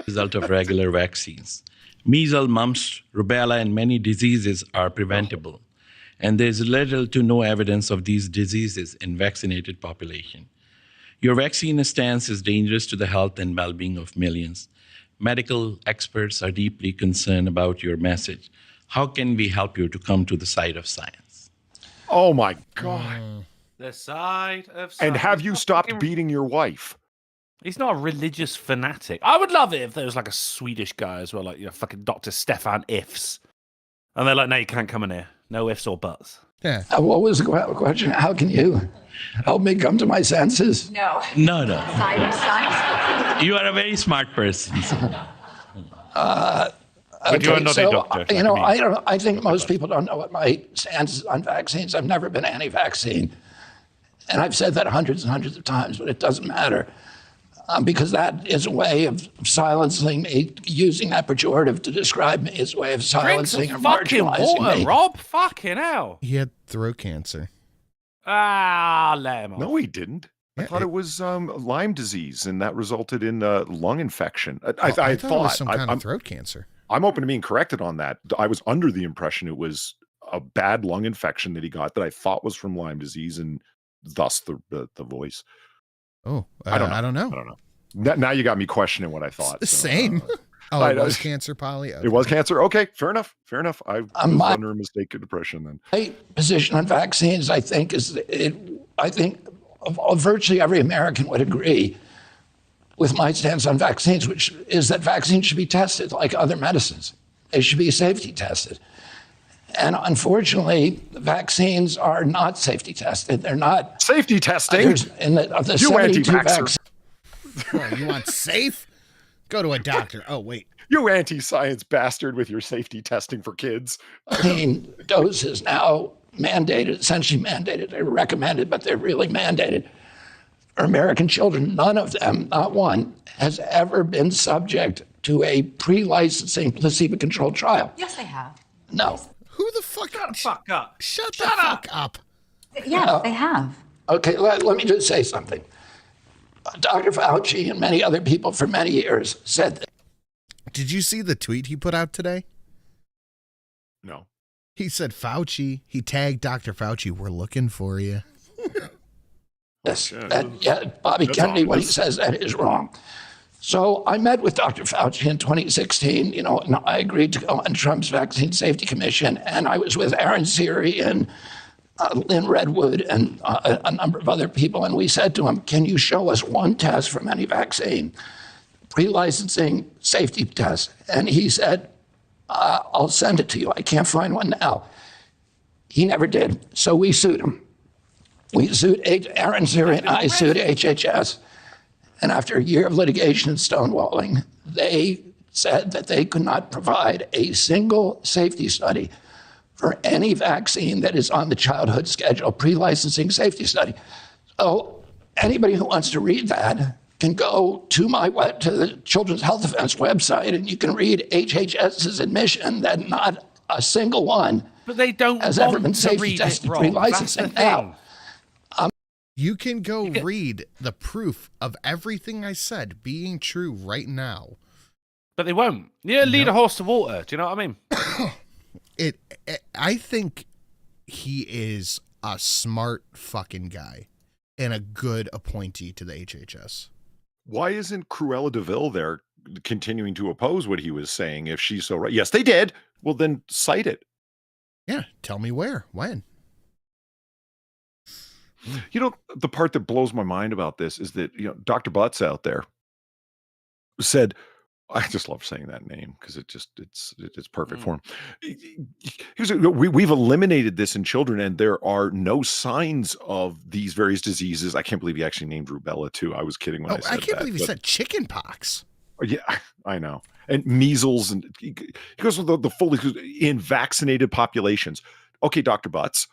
Result of regular vaccines. Measles, mumps, rubella, and many diseases are preventable. And there's little to no evidence of these diseases in vaccinated population. Your vaccine stance is dangerous to the health and well-being of millions. Medical experts are deeply concerned about your message. How can we help you to come to the side of science? Oh my God. The side of science. And have you stopped beating your wife? He's not a religious fanatic. I would love it if there was like a Swedish guy as well, like, you know, fucking Dr. Stefan Ifs. And they're like, no, you can't come in here. No ifs or buts. Yeah. What was the question? How can you help me come to my senses? No. No. Side of science. You are a very smart person. But you're not a doctor. You know, I think most people don't know what my stance is on vaccines. I've never been anti-vaccine. And I've said that hundreds and hundreds of times, but it doesn't matter. Because that is a way of silencing me, using that pejorative to describe me is a way of silencing or marginalizing me. Rob. Fucking hell. He had throat cancer. Let him off. No, he didn't. I thought it was Lyme disease, and that resulted in lung infection. I thought it was some kind of throat cancer. I'm open to being corrected on that. I was under the impression it was a bad lung infection that he got that I thought was from Lyme disease, and thus the voice. Oh, I don't know. Now you got me questioning what I thought. Same. It was cancer, Polly. Okay. It was cancer. Okay, fair enough. I was under a mistaken depression then. My position on vaccines, I think, virtually every American would agree with my stance on vaccines, which is that vaccines should be tested like other medicines. They should be safety tested. And unfortunately, the vaccines are not safety tested. They're not safety testing. You anti-vaxxer. You want safe? Go to a doctor. Oh, wait. You anti-science bastard with your safety testing for kids. Doses now mandated, essentially mandated. They're recommended, but they're really mandated. For American children, none of them, not one, has ever been subject to a pre-licensing placebo-controlled trial. Yes, they have. No. Who the fuck? Shut the fuck up. Shut the fuck up. Yeah, they have. Okay, let me just say something. Dr. Fauci and many other people for many years said that. Did you see the tweet he put out today? No. He said, Fauci, he tagged Dr. Fauci, we're looking for you. Yes, Bobby Kennedy, when he says that, is wrong. So I met with Dr. Fauci in 2016, and I agreed to go on Trump's Vaccine Safety Commission, and I was with Aaron Siri and Lynn Redwood and a number of other people, and we said to him, can you show us one test from any vaccine, pre-licensing safety test? And he said, I'll send it to you. I can't find one now. He never did, so we sued him. We sued Aaron Siri and I sued HHS. And after a year of litigation and stonewalling, they said that they could not provide a single safety study for any vaccine that is on the childhood schedule, pre-licensing safety study. So anybody who wants to read that can go to the Children's Health Defense website, and you can read HHS's admission that not a single one has ever been safety tested pre-licensing. Now, you can go read the proof of everything I said being true right now. But they won't. Lead a horse to water. Do you know what I mean? I think he is a smart fucking guy and a good appointee to the HHS. Why isn't Cruella de Vil there continuing to oppose what he was saying if she's so right? Yes, they did. Well, then cite it. Yeah, tell me where, when. The part that blows my mind about this is that, Dr. Butts out there said, I just love saying that name because it's perfect for him. We've eliminated this in children, and there are no signs of these various diseases. I can't believe he actually named rubella too. I was kidding when I said that. I can't believe he said chicken pox. Yeah, I know. And measles, and he goes with the full in vaccinated populations. Okay, Dr. Butts,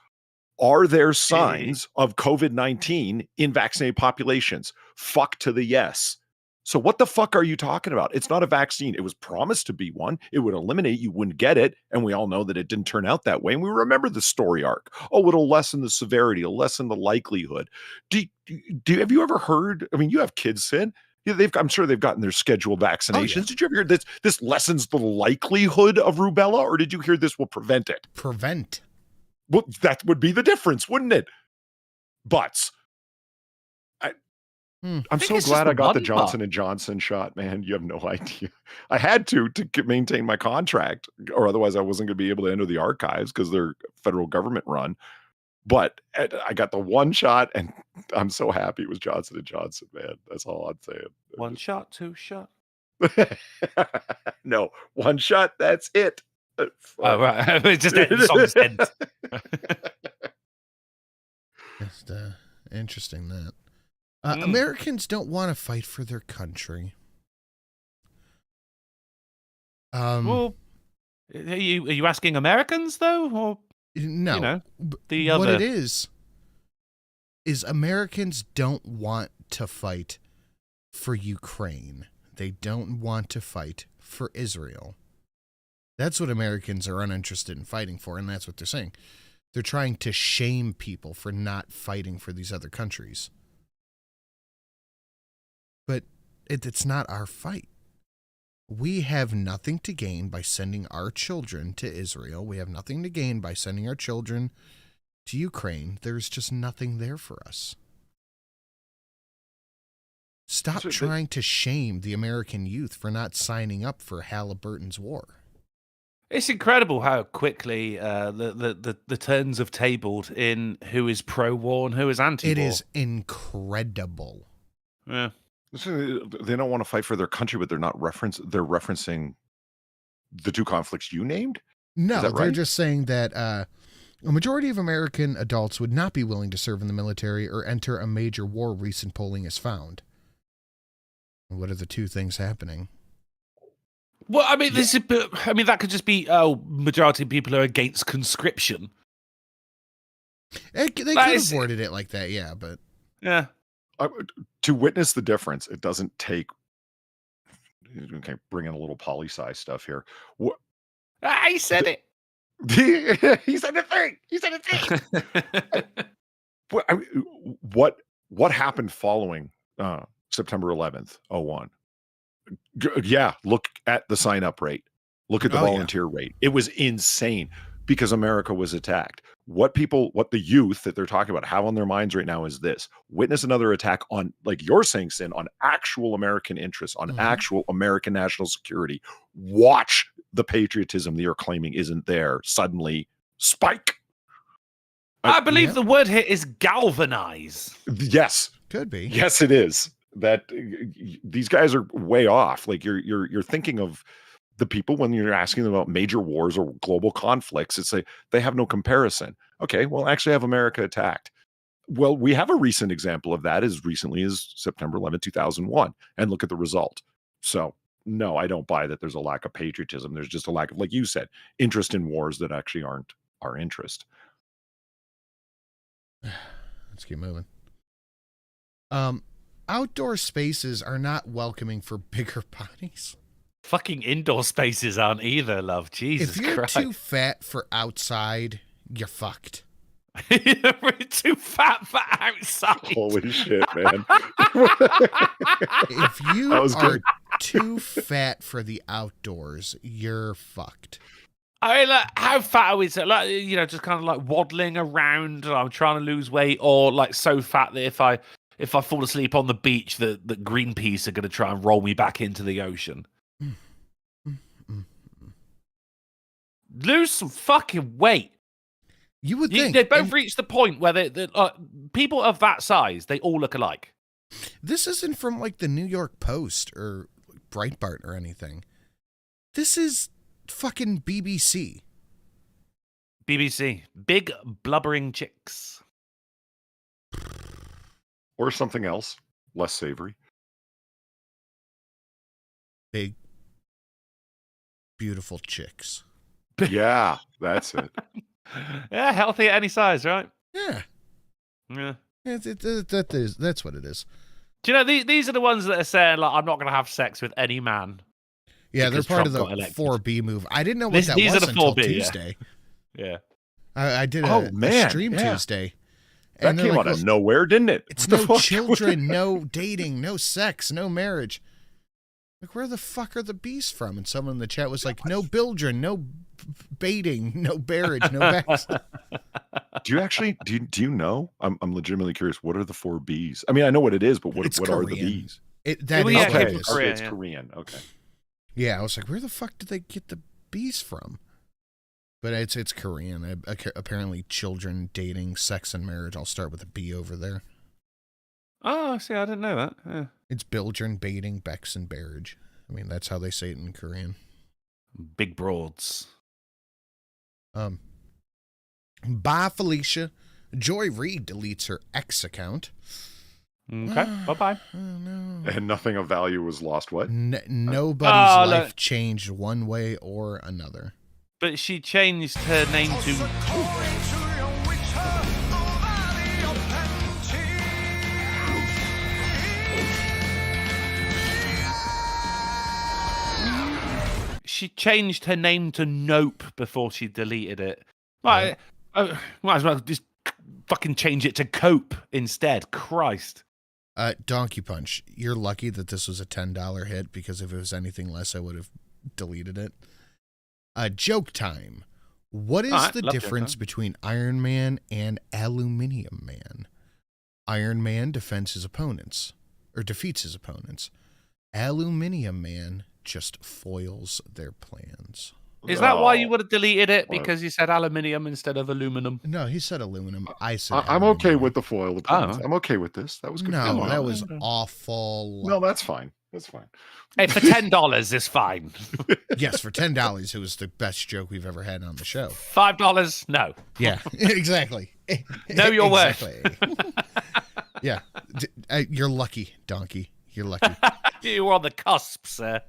are there signs of COVID-19 in vaccinated populations? Fuck to the yes. So what the fuck are you talking about? It's not a vaccine. It was promised to be one. It would eliminate, you wouldn't get it. And we all know that it didn't turn out that way. And we remember the story arc. Oh, it'll lessen the severity, it'll lessen the likelihood. Have you ever heard, you have kids, Sid. I'm sure they've gotten their scheduled vaccinations. Oh, yeah. Did you ever hear this lessens the likelihood of rubella, or did you hear this will prevent it? Prevent. Well, that would be the difference, wouldn't it? Butts. I'm so glad I got the Johnson & Johnson shot, man. You have no idea. I had to maintain my contract, or otherwise I wasn't going to be able to enter the archives because they're federal government run. But I got the one shot, and I'm so happy it was Johnson & Johnson, man. That's all I'm saying. One shot, two shot. No, one shot, that's it. Oh, right. It's just the song's end. Just interesting that. Americans don't want to fight for their country. Well, are you asking Americans though, or no? You know, what it is Americans don't want to fight for Ukraine. They don't want to fight for Israel. That's what Americans are uninterested in fighting for, and that's what they're saying. They're trying to shame people for not fighting for these other countries. But it's not our fight. We have nothing to gain by sending our children to Israel. We have nothing to gain by sending our children to Ukraine. There's just nothing there for us. Stop trying to shame the American youth for not signing up for Halliburton's war. It's incredible how quickly the turns have tabled in who is pro-war and who is anti-war. It is incredible. Yeah. They don't want to fight for their country, but they're referencing the two conflicts you named? No, right? They're just saying that a majority of American adults would not be willing to serve in the military or enter a major war, recent polling has found. What are the two things happening? Well, I mean, that could just be majority of people are against conscription. They could have worded it like that, yeah, but yeah. To witness the difference, it doesn't take. Okay, bring in a little poli-sci stuff here. I said it. He said the thing. He said the thing. What happened following September 11th, 01? Yeah, look at the sign-up rate. Look at the volunteer rate. It was insane because America was attacked. What the youth that they're talking about have on their minds right now is this: witness another attack on, like you're saying, Sin, on actual American interests, on actual American national security. Watch the patriotism that you're claiming isn't there suddenly spike. I believe the word here is galvanize. Yes. Could be. Yes, it is. That these guys are way off. Like you're thinking of the people when you're asking them about major wars or global conflicts. It's like they have no comparison. Okay, well, actually have America attacked. Well, we have a recent example of that as recently as September 11, 2001. And look at the result. So no, I don't buy that there's a lack of patriotism. There's just a lack of, like you said, interest in wars that actually aren't our interest. Let's keep moving. Outdoor spaces are not welcoming for bigger bodies. Fucking indoor spaces aren't either, love. Jesus Christ. If you're too fat for outside, you're fucked. You're too fat for outside. Holy shit, man. If you are too fat for the outdoors, you're fucked. I mean, like, how fat are we? Like, you know, just kind of like waddling around. I'm trying to lose weight, or like so fat that if I fall asleep on the beach, that Greenpeace are going to try and roll me back into the ocean. Lose some fucking weight. You would think they both reached the point where people of that size, they all look alike. This isn't from like the New York Post or Breitbart or anything. This is fucking BBC. BBC. Big blubbering chicks. Or something else, less savory. Big, beautiful chicks. Yeah, that's it. Yeah, healthy at any size, right? Yeah. Yeah. That's what it is. Do you know, these are the ones that are saying, like, I'm not going to have sex with any man. Yeah, they're part of the 4B move. I didn't know what that was until Tuesday. Yeah. I did a stream Tuesday. That came out of nowhere, didn't it? It's no children, no dating, no sex, no marriage. Like, where the fuck are the bees from? And someone in the chat was like, no bildren, no baiting, no marriage, no backstabbing. Do you actually do you know? I'm legitimately curious. What are the 4 Bs? I mean, I know what it is, but what are the Bs? That is okay. Korean, It's Korean. Okay. Yeah, I was like, where the fuck did they get the Bs from? But it's Korean. Apparently, children, dating, sex, and marriage all start with a B over there. Oh, see, I didn't know that. Yeah. It's Bildren, Baiting, Bex, and Barrage. I mean, that's how they say it in Korean. Big broads. Bye, Felicia. Joy Reid deletes her X account. Okay, bye-bye. Oh, no. And nothing of value was lost. What? Nobody's life changed one way or another. But she changed her name to... She changed her name to Nope before she deleted it. Like, might as well just fucking change it to Cope instead. Christ. Donkey Punch, you're lucky that this was a $10 hit, because if it was anything less, I would have deleted it. Joke time. What is the difference between Iron Man and Aluminium Man? Iron Man defeats his opponents. Aluminium Man just foils their plans. Is that why you would have deleted it? Because you said aluminium instead of aluminum? No, he said aluminum. I said I'm okay with the foil opponents. I'm okay with this. That was good. No, that was awful. No, that's fine. That's fine. Hey, for $10 is fine. Yes, for $10, it was the best joke we've ever had on the show. $5, no. Yeah, exactly. Know your worth. Yeah, you're lucky, Donkey. You're lucky. You were on the cusp, sir.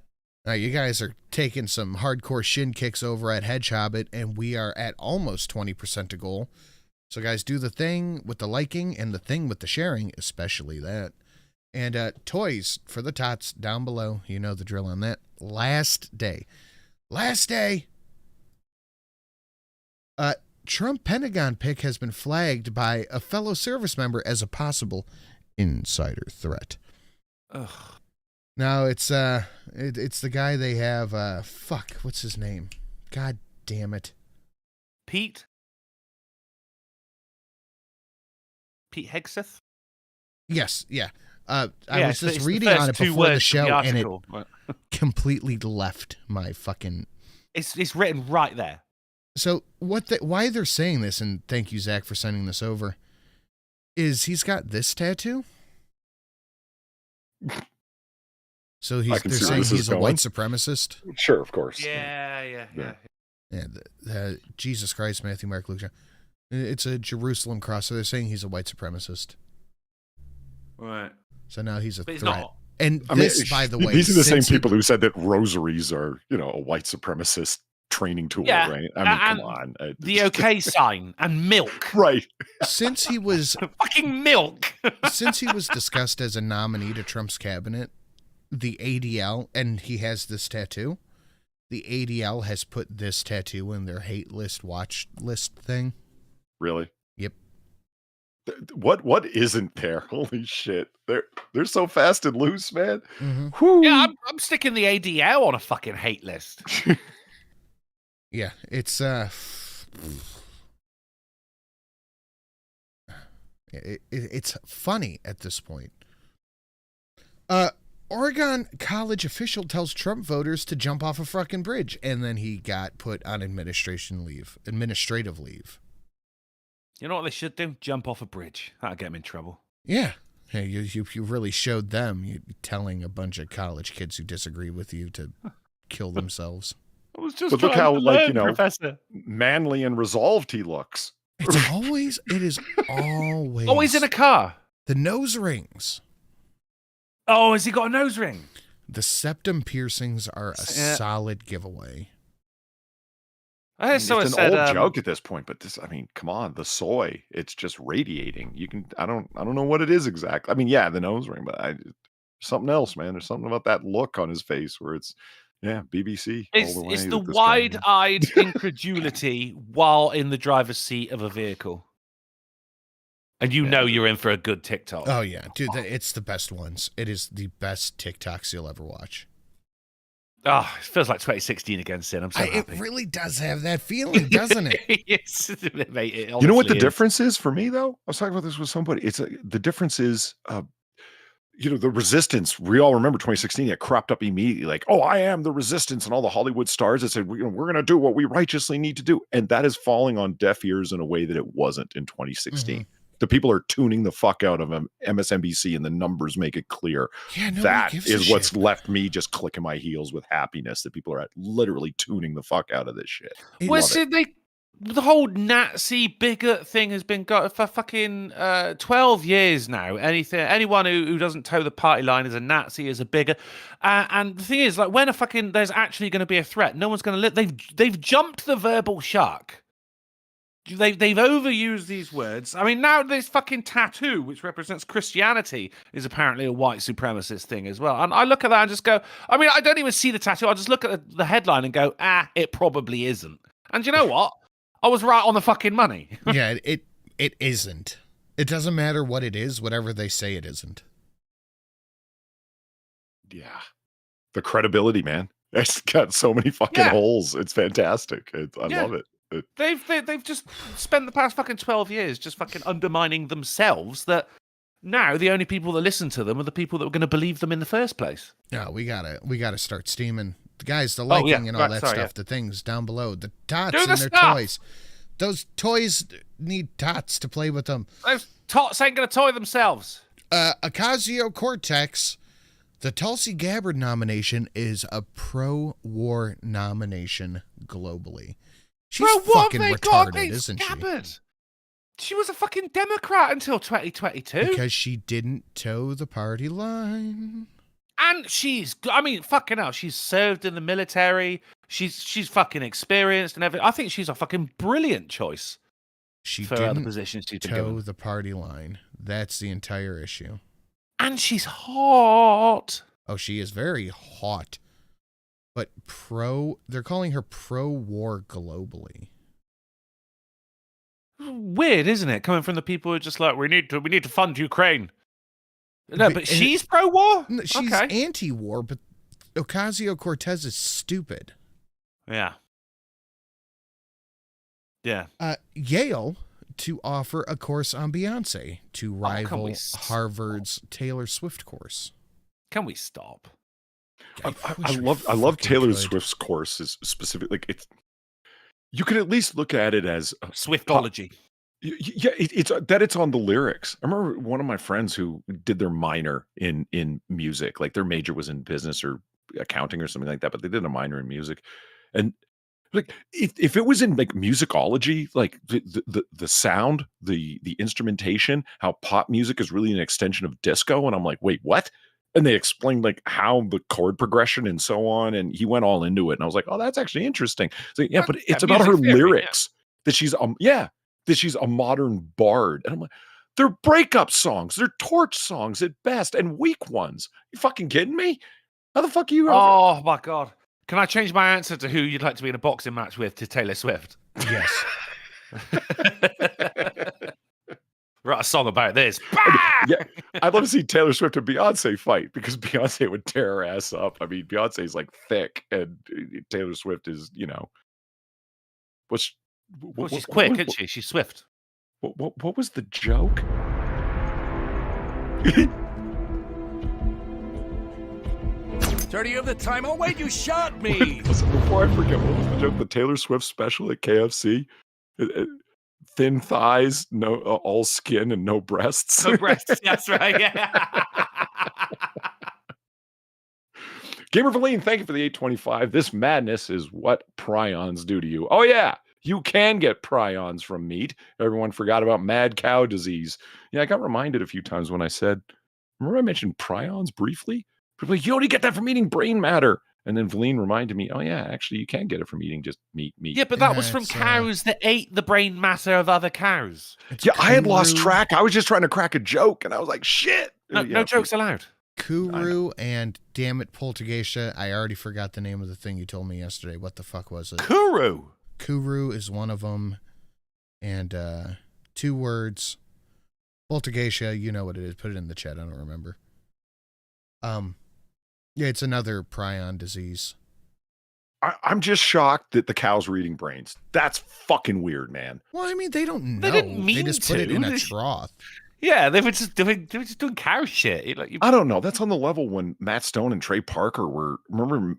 All right, you guys are taking some hardcore shin kicks over at Hedge Hobbit, and we are at almost 20% to goal. So, guys, do the thing with the liking and the thing with the sharing, especially that. And toys for the tots down below. You know the drill on that. Last day. Trump Pentagon pick has been flagged by a fellow service member as a possible insider threat. Ugh. No, it's the guy they have. What's his name? God damn it, Pete Hegseth. Yes, yeah. I was just reading on it before the show, and it completely left my fucking. It's written right there. So why they're saying this, and thank you, Zach, for sending this over, is he's got this tattoo. So they're saying he's a white supremacist? Sure, of course. Yeah. Jesus Christ, Matthew, Mark, Luke, John. It's a Jerusalem cross, so they're saying he's a white supremacist. Right. So now he's a threat. He's not. And by the way... These are the same people who said that rosaries are, a white supremacist training tool, right? I mean, come on. The okay sign and milk. Right. Since he was... Fucking milk! Since he was discussed as a nominee to Trump's cabinet, the ADL, and he has this tattoo, the ADL has put this tattoo in their hate list watch list thing. Really? Yep. What isn't there? Holy shit. They're so fast and loose, man. Mm-hmm. Yeah, I'm sticking the ADL on a fucking hate list. Yeah, it's it's funny at this point. Oregon college official tells Trump voters to jump off a fucking bridge, and then he got put on administrative leave. You know what they should do? Jump off a bridge. That'll get them in trouble. Yeah. Hey, you really showed them. You telling a bunch of college kids who disagree with you to kill themselves. I was just but look how, Professor. Manly and resolved he looks. It is always. Always in a car. The nose rings. Oh, has he got a nose ring? The septum piercings are a solid giveaway. It's an old joke at this point, but come on, the soy, it's just radiating. I don't know what it is exactly. I mean, yeah, the nose ring, but something else, man. There's something about that look on his face where it's, BBC. It's the wide-eyed incredulity while in the driver's seat of a vehicle. And you're in for a good TikTok. Oh, yeah. Dude, it's the best ones. It is the best TikToks you'll ever watch. Oh, it feels like 2016 again, Sin. I'm so happy. It really does have that feeling, doesn't it? Yes, mate, it You know what the honestly is. difference is for me, though? I was talking about this with somebody. The difference is, the resistance. We all remember 2016. It cropped up immediately, like, "Oh, I am the resistance," and all the Hollywood stars that said, "We're going to do what we righteously need to do," and that is falling on deaf ears in a way that it wasn't in 2016. Mm-hmm. The people are tuning the fuck out of MSNBC, and the numbers make it clear. Yeah, that is what's left me just clicking my heels with happiness that people are literally tuning the fuck out of this shit. Well, see, the whole Nazi bigot thing has been got for fucking 12 years now. Anyone who doesn't toe the party line is a Nazi, is a bigot. And the thing is, like, when there's actually going to be a threat, no one's going to live. They've jumped the verbal shark. They've overused these words. I mean, now this fucking tattoo, which represents Christianity, is apparently a white supremacist thing as well. And I look at that and just go, I mean, I don't even see the tattoo. I just look at the headline and go, it probably isn't. And you know what? I was right on the fucking money. Yeah, it isn't. It doesn't matter what it is, whatever they say it isn't. Yeah. The credibility, man. It's got so many fucking holes. It's fantastic. I love it. They've just spent the past fucking 12 years just fucking undermining themselves, that now the only people that listen to them are the people that were going to believe them in the first place. Yeah, we gotta start steaming. Guys, the liking and all that stuff, the things down below, the tots and their toys. Those toys need tots to play with them. Those tots ain't going to toy themselves. Ocasio-Cortez, the Tulsi Gabbard nomination is a pro-war nomination globally. She's fucking retarded, isn't she? She was a fucking Democrat until 2022. Because she didn't toe the party line. And fucking hell, she's served in the military. She's fucking experienced and everything. I think she's a fucking brilliant choice. She for didn't the positions she's been toe given. the party line. That's the entire issue. And she's hot. Oh, she is very hot. But they're calling her pro-war globally. Weird, isn't it? Coming from the people who are just like, we need to fund Ukraine. No, but she's pro-war? She's anti-war, but Ocasio-Cortez is stupid. Yeah. Yeah. Yale to offer a course on Beyonce to rival Harvard's Taylor Swift course. Can we stop? I love Taylor Swift's course is specific. Like you can at least look at it as Swiftology. Yeah, it's on the lyrics. I remember one of my friends who did their minor in music, like their major was in business or accounting or something like that, but they did a minor in music. And like if it was in like musicology, like the sound, the instrumentation, how pop music is really an extension of disco, and I'm like, wait, what? And they explained like how the chord progression and so on, and he went all into it, and I was like, oh, that's actually interesting. So yeah, but it's about her lyrics that she's a modern bard, and I'm like, they're breakup songs, they're torch songs at best, and weak ones. You fucking kidding me? How the fuck are you? Oh my god! Can I change my answer to who you'd like to be in a boxing match with to Taylor Swift? Yes. Write a song about this. Yeah, I'd love to see Taylor Swift and Beyonce fight, because Beyonce would tear her ass up. I mean, Beyonce's like thick, and Taylor Swift is, well, she's quick, isn't she? She's swift. What was the joke? Dirty of the time. Oh wait, you shot me. Listen, before I forget, what was the joke? The Taylor Swift special at KFC. Thin thighs, no all skin, and no breasts. No breasts. That's right. Yeah. Gamer Valine, thank you for the 825. This madness is what prions do to you. Oh yeah, you can get prions from meat. Everyone forgot about mad cow disease. Yeah, I got reminded a few times when I said, remember I mentioned prions briefly? People were like, you only get that from eating brain matter. And then Valine reminded me, oh yeah, actually you can get it from eating just meat. Yeah, but that was from cows that ate the brain matter of other cows. Yeah, I had lost track. I was just trying to crack a joke, and I was like, shit. No jokes allowed. Kuru and damn it, Poltergeisha. I already forgot the name of the thing you told me yesterday. What the fuck was it? Kuru. Kuru is one of them. And 2 words. Poltergeisha, you know what it is. Put it in the chat. I don't remember. Yeah, it's another prion disease. I'm just shocked that the cows were eating brains. That's fucking weird, man. Well, I mean, they don't know. They didn't mean They just to. put it in a trough. Yeah, they were just doing cow shit. Like, I don't know. That's on the level when Matt Stone and Trey Parker were, remember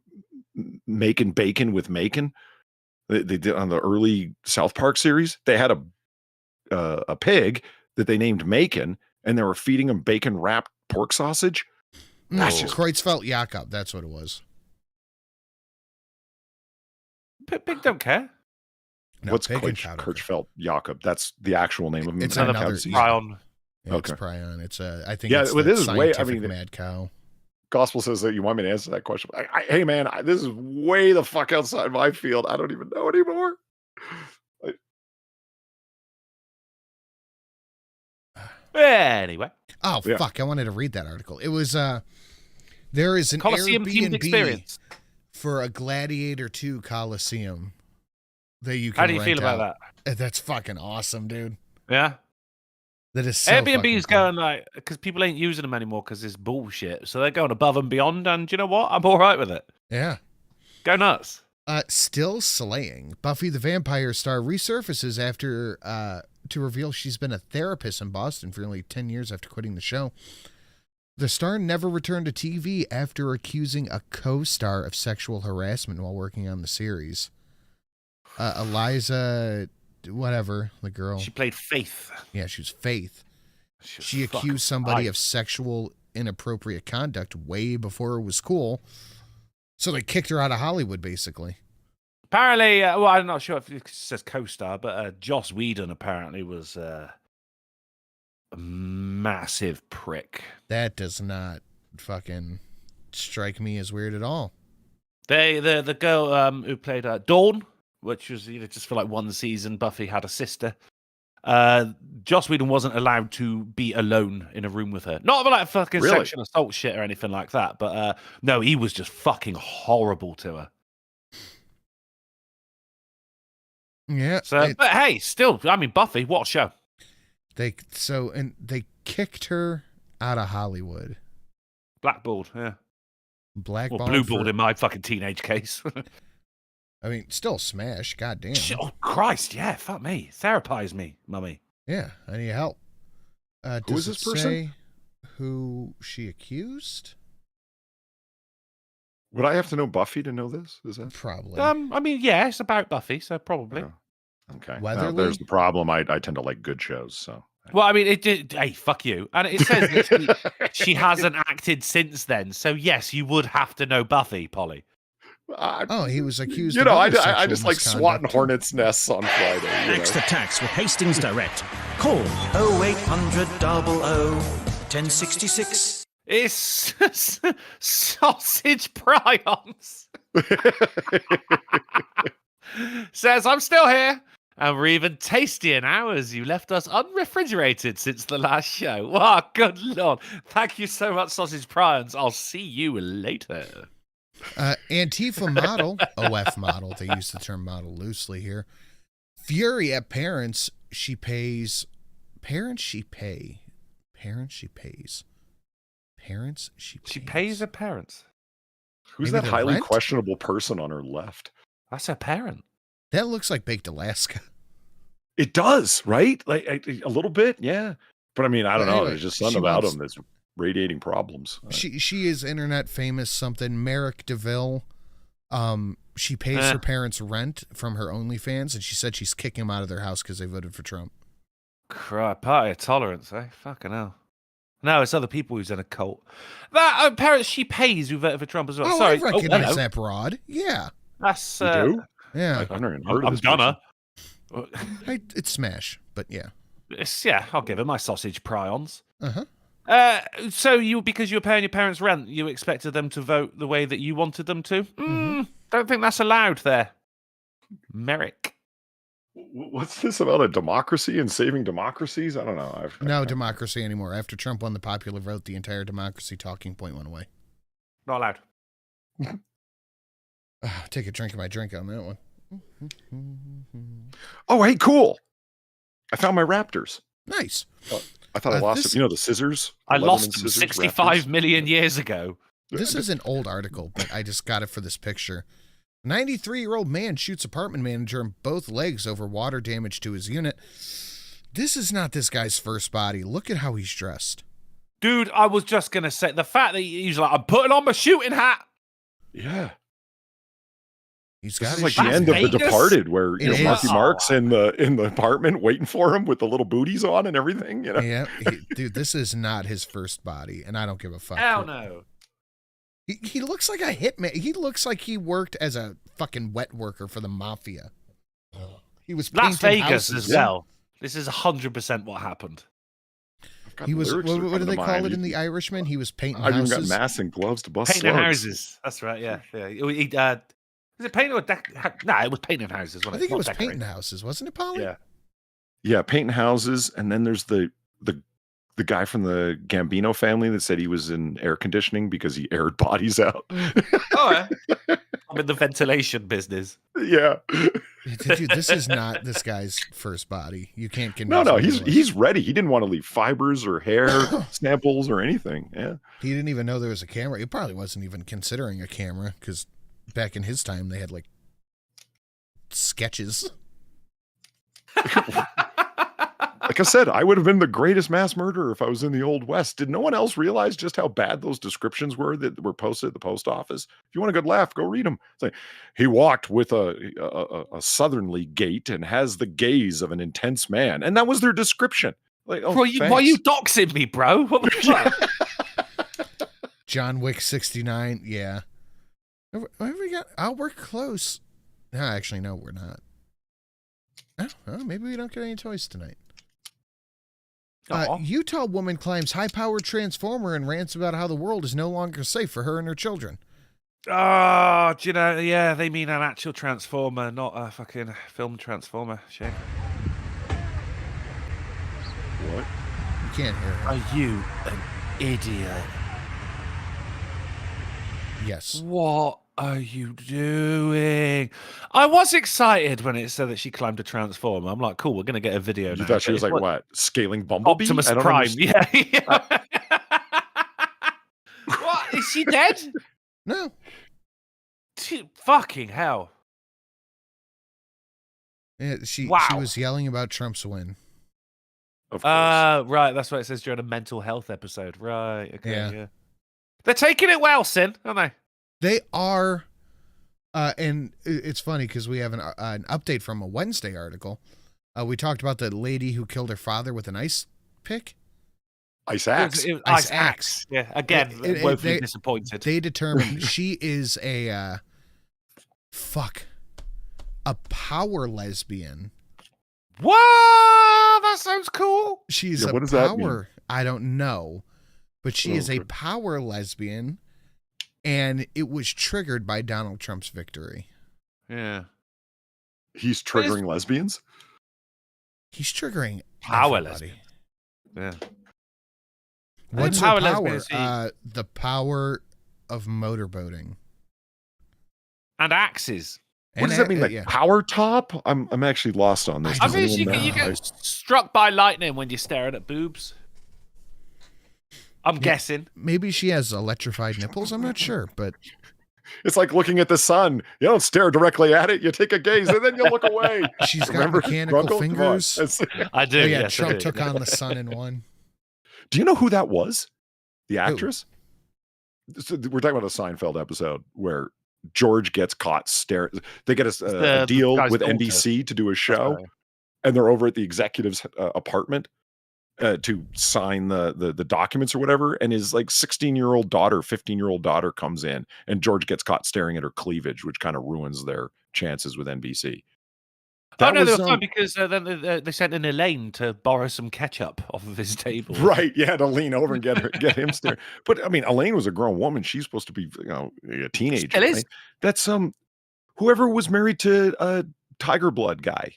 making bacon with Macon? They did on the early South Park series. They had a pig that they named Macon, and they were feeding him bacon wrapped pork sausage. That's just Kreutzfeldt Jakob. That's what it was. Pig don't care. No, What's pig and cow don't care. Kreutzfeldt Jakob? That's the actual name of him. It's another prion. Yeah, Okay. it's prion. It's I think. Yeah, it's well, the this is way. I scientific mean, mad cow. Gospel says that you want me to answer that question. Hey, man, this is way the fuck outside my field. I don't even know anymore. Anyway. Oh, Yeah. fuck. I wanted to read that article. It was, there is an Coliseum themed Airbnb experience for a Gladiator 2 Coliseum that you can How do you rent feel about out. That's fucking awesome, dude. Yeah. That is so Airbnb's fucking going like, because people ain't using them anymore because it's bullshit. So they're going above and beyond. And do you know what? I'm all right with it. Yeah. Go nuts. Still slaying. Buffy the Vampire star resurfaces after to reveal she's been a therapist in Boston for nearly 10 years after quitting the show. The star never returned to TV after accusing a co-star of sexual harassment while working on the series. Eliza, whatever, the girl. She played Faith. Yeah, she was Faith. She was She fucking accused somebody right. of sexual inappropriate conduct way before it was cool. So they kicked her out of Hollywood, basically. Apparently, well, I'm not sure if it says co-star, but Joss Whedon apparently was a massive prick. That does not fucking strike me as weird at all. The girl who played Dawn, which was just for like one season, Buffy had a sister. Joss Whedon wasn't allowed to be alone in a room with her. Not like fucking Really? sexual assault shit or anything like that, but no, he was just fucking horrible to her. Yeah. So, but hey, still, I mean, Buffy, what a show. They kicked her out of Hollywood. Blackballed, yeah. Blackballed. Or blueballed in my fucking teenage case. I mean, still smash. Goddamn. Oh, Christ, yeah, fuck me. Therapize me, mummy. Yeah, I need help. Who is this person? Say who she accused? Would I have to know Buffy to know this? Is that Probably. I mean, yeah, it's about Buffy, so probably. Oh, okay? Weatherly? Now, there's the problem. I tend to like good shows, so. Well, I mean, hey, fuck you. And it says that she hasn't acted since then. So, yes, you would have to know Buffy, Polly. He was accused You of know, other I sexual just like misconduct. swatting hornets' nests on Friday. You know? Extra tax with Hastings Direct. Call 0800 00 1066. It's sausage prions. Says, I'm still here. And we're even tastier now as you left us unrefrigerated since the last show. Wow, good Lord. Thank you so much, Sausage Prions. I'll see you later. Antifa model, OF model, they use the term model loosely here. Fury at parents she pays. Parents she pay. Parents she pays. Parents she pays. She pays her parents. Who's Maybe that the highly rent? questionable person on her left? That's her parent. That looks like Baked Alaska. It does, right? Like a little bit, yeah. But I mean, I don't know. Anyway, There's just something she about wants- him that's radiating problems. She is internet famous something. Merrick DeVille. She pays her parents rent from her OnlyFans, and she said she's kicking them out of their house because they voted for Trump. Crap, party of tolerance, eh? Fucking hell. No, it's other people who's in a cult. That parents she pays who voted for Trump as well. Oh, Sorry, I recognize hello. that broad. Yeah. That's You do? Yeah. I've never even heard of I'm this gonna. It's smash, but yeah. I'll give her my sausage prions. Uh-huh. So you, because you were paying your parents' rent, you expected them to vote the way that you wanted them to? Don't think that's allowed there. Merrick. What's this about a democracy and saving democracies? I don't know. No democracy anymore. After Trump won the popular vote, the entire democracy talking point went away. Not allowed. Take a drink of my drink on that one. Oh, hey, cool. I found my raptors. Nice. I thought I lost this- them. You know, the scissors? I Lebanon lost them scissors, 65 raptors? million years ago. This is an old article, but I just got it for this picture. 93-year-old man shoots apartment manager in both legs over water damage to his unit. This is not this guy's first body. Look at how he's dressed. Dude, I was just going to say, the fact that he's like, I'm putting on my shooting hat. Yeah. He's got this is like the end of The Departed, where Marky Mark's in the apartment waiting for him with the little booties on and everything. You know? Yeah, dude, this is not his first body, and I don't give a fuck. Hell no. He looks like a hitman. He looks like he worked as a fucking wet worker for the mafia. He was Las painting Vegas houses. as well. This is 100% what happened. He was. What do they call it in The Irishman? He was painting I've houses. even got masks and gloves to bust Painting slugs. houses. That's right. Yeah. Is it painting or no? It was painting houses. I think it was painting houses, wasn't it, Polly? Yeah. Yeah, painting houses, and then there's the guy from the Gambino family that said he was in air conditioning because he aired bodies out. Oh, yeah. I'm in the ventilation business. Yeah. Dude, this is not this guy's first body. You can't convince No, me he's ready. He didn't want to leave fibers or hair samples or anything. Yeah. He didn't even know there was a camera. He probably wasn't even considering a camera because back in his time they had like sketches. Like I said, I would have been the greatest mass murderer if I was in the Old West. Did no one else realize just how bad those descriptions were that were posted at the post office? If you want a good laugh, go read them. It's like, he walked with a southernly gait and has the gaze of an intense man. And that was their description. Like, oh, why are you doxing me, bro? What the fuck? John Wick 69. Yeah. What have we got? I'll work close. No, actually, no, we're not. Oh, well, maybe we don't get any toys tonight. Utah woman climbs high-powered transformer and rants about how the world is no longer safe for her and her children. Oh, do you know? Yeah, they mean an actual transformer, not a fucking film transformer. Shame. What? You can't hear her. Are you an idiot? Yes. What are you doing? I was excited when it said that she climbed a transformer. I'm like, cool, we're going to get a video now. You thought she was like, what? Scaling Bumblebee? Optimus I don't Prime. understand. Yeah. What? Is she dead? No. Fucking hell. Yeah, she Wow. was yelling about Trump's win. Of course. Right. That's what it says during a mental health episode. Right. Okay. Yeah. Yeah. They're taking it well, Sin, aren't they? They are, and it's funny because we have an update from a Wednesday article. We talked about the lady who killed her father with an ice pick. Ice axe. It was ice axe. Yeah. Again, woefully disappointed. They determined she is a power lesbian. What? That sounds cool. She's what does power. that mean? I don't know, but she is a power lesbian. And it was triggered by Donald Trump's victory. Yeah. He's triggering lesbians? He's triggering power everybody. lesbians. Yeah. What's power her power? lesbians, The power of motorboating. And axes. What does that mean? Like power top? I'm actually lost on this. I mean, you get struck by lightning when you're staring at boobs. I'm guessing. Maybe she has electrified nipples. I'm not sure, but it's like looking at the sun. You don't stare directly at it. You take a gaze and then you look away. She's got mechanical fingers. I do. Oh, yeah, yes, Trump I do. took on the sun in one. Do you know who that was? The actress? So we're talking about a Seinfeld episode where George gets caught staring. They get a deal with NBC to do a show, and they're over at the executive's apartment to sign the documents or whatever. And his like 16-year-old daughter, 15-year-old daughter comes in, and George gets caught staring at her cleavage, which kind of ruins their chances with NBC. They were fine because then they sent in Elaine to borrow some ketchup off of his table. Right, yeah, to lean over and get him staring. But I mean, Elaine was a grown woman. She's supposed to be, a teenager. Still is. Right? That's whoever was married to Tiger Blood guy,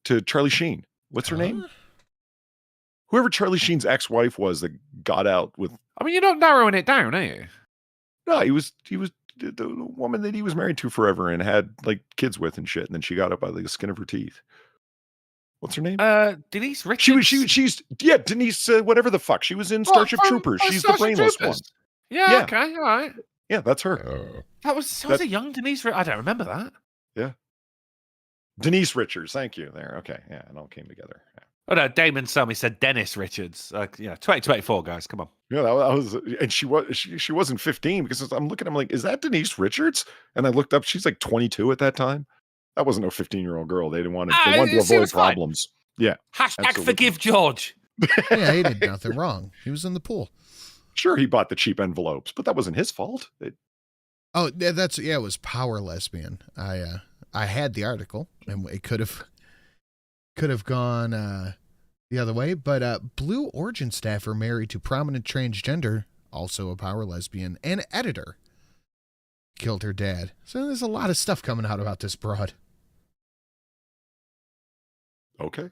to Charlie Sheen. What's her name? Whoever Charlie Sheen's ex-wife was that got out with. I mean, you're not narrowing it down, are you? No, he was the woman that he was married to forever and had like kids with and shit, and then she got up by the skin of her teeth. What's her name? Denise Richards. She's Denise whatever the fuck. She was in Starship Troopers. She's the brainless one. Yeah, okay, all right. Yeah, that's her. That was a young Denise. I don't remember that. Yeah. Denise Richards. Thank you. There. Okay. Yeah, it all came together. Yeah. Oh no, Damon Selmy said Dennis Richards. 2024 guys, come on. Yeah, that was, and she wasn't 15 because I'm looking. I'm like, is that Denise Richards? And I looked up. She's like 22 at that time. That wasn't no 15-year-old girl. They wanted to avoid problems. Fine. Yeah. Hashtag forgive George. Yeah, he did nothing wrong. He was in the pool. Sure, he bought the cheap envelopes, but that wasn't his fault. It was Power Lesbian. I had the article, and it could have gone the other way, but Blue Origin staffer married to prominent transgender, also a Power Lesbian, and editor, killed her dad. So there's a lot of stuff coming out about this broad. Okay.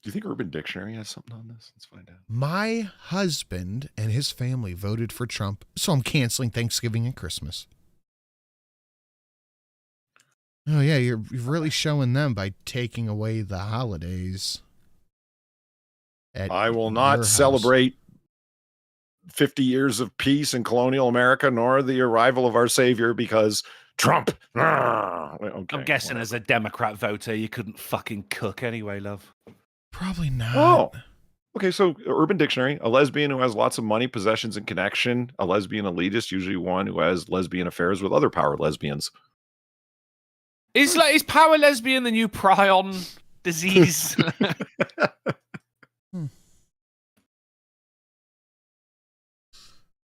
Do you think Urban Dictionary has something on this? Let's find out. My husband and his family voted for Trump, so I'm canceling Thanksgiving and Christmas. Oh, yeah, you're really showing them by taking away the holidays. I will not celebrate 50 years of peace in colonial America, nor the arrival of our savior because Trump. Okay, I'm guessing as a Democrat voter, you couldn't fucking cook anyway, love. Probably not. Oh, okay. So Urban Dictionary, a lesbian who has lots of money, possessions, and connection. A lesbian elitist, usually one who has lesbian affairs with other power lesbians. Is power lesbian the new prion disease?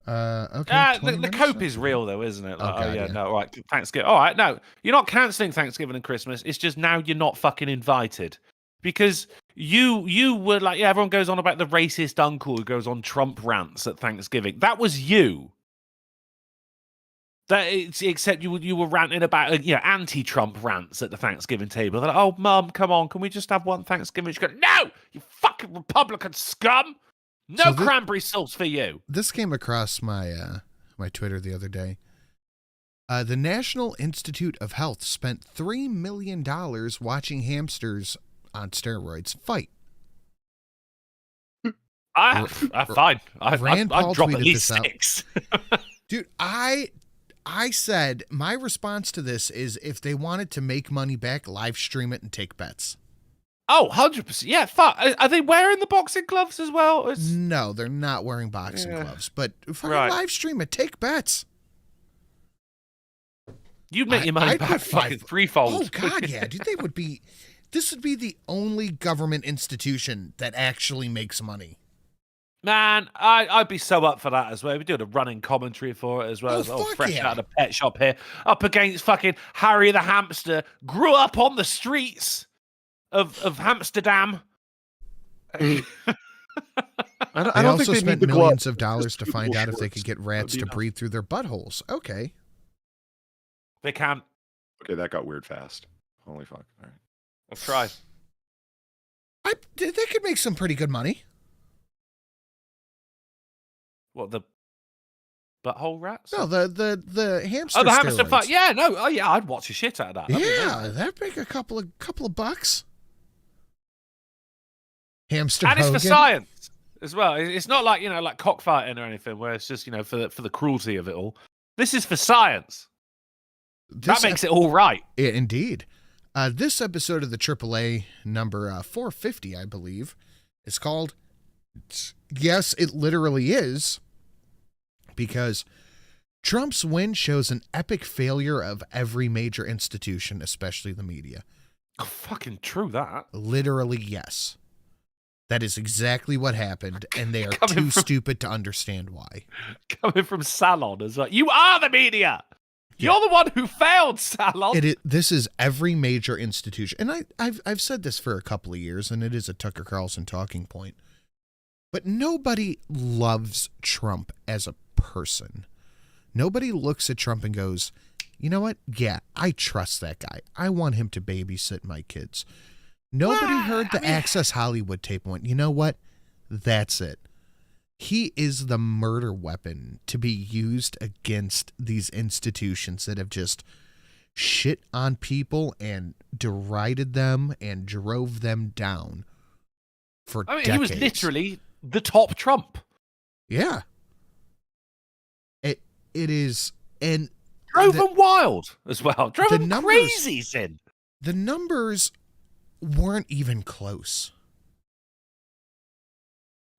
Okay. The cope is real though, isn't it? Like, no, right. Thanksgiving. All right, no, you're not cancelling Thanksgiving and Christmas. It's just now you're not fucking invited because you were like, yeah, everyone goes on about the racist uncle who goes on Trump rants at Thanksgiving. That was you. Except you were ranting about anti-Trump rants at the Thanksgiving table. They're like, oh, Mum, come on, can we just have one Thanksgiving? She goes, no, you fucking Republican scum. No cranberry sauce for you. This came across my my Twitter the other day. The National Institute of Health spent $3 million watching hamsters on steroids fight. I'm fine. I'd drop at least 6. Dude, I said my response to this is if they wanted to make money back, live stream it and take bets. Oh, 100%. Yeah, fuck. Are they wearing the boxing gloves as well? No, they're not wearing boxing gloves, but live stream it, take bets. You'd make your money back fucking threefold. Oh, God, yeah. Dude, this would be the only government institution that actually makes money. Man, I'd be so up for that as well. We're doing a running commentary for it as well. Fresh out of the pet shop here. Up against fucking Harry the hamster. Grew up on the streets of Amsterdam. I don't think they spent millions of dollars to find out if they could get rats to breathe through their buttholes. Okay. They can't. Okay, that got weird fast. Holy fuck. All right. I've tried. They could make some pretty good money. What, the butthole rats? No, the hamster. Oh, the hamster steroids. fight. Yeah, no. Oh, yeah, I'd watch the shit out of that. That'd make a couple of bucks. Hamster and Hogan. It's for science as well. It's not like, like cockfighting or anything where it's just, for the cruelty of it all. This is for science. That makes it all right. Yeah, indeed. This episode of the AAA number 450, I believe, is called, yes, it literally is, because Trump's win shows an epic failure of every major institution, especially the media. Oh, fucking true that. Literally, yes. That is exactly what happened, and they are too stupid to understand why. Coming from Salon as well. You are the media! You're the one who failed, Salon! This is every major institution. And I've said this for a couple of years, and it is a Tucker Carlson talking point. But nobody loves Trump as a person. Nobody looks at Trump and goes, you know what? Yeah, I trust that guy. I want him to babysit my kids. Nobody heard the Access Hollywood tape and went, you know what? That's it. He is the murder weapon to be used against these institutions that have just shit on people and derided them and drove them down for decades. He was literally the top Trump. Yeah. It is, and drove them wild as well. Drove them numbers, crazy, Sin. The numbers weren't even close.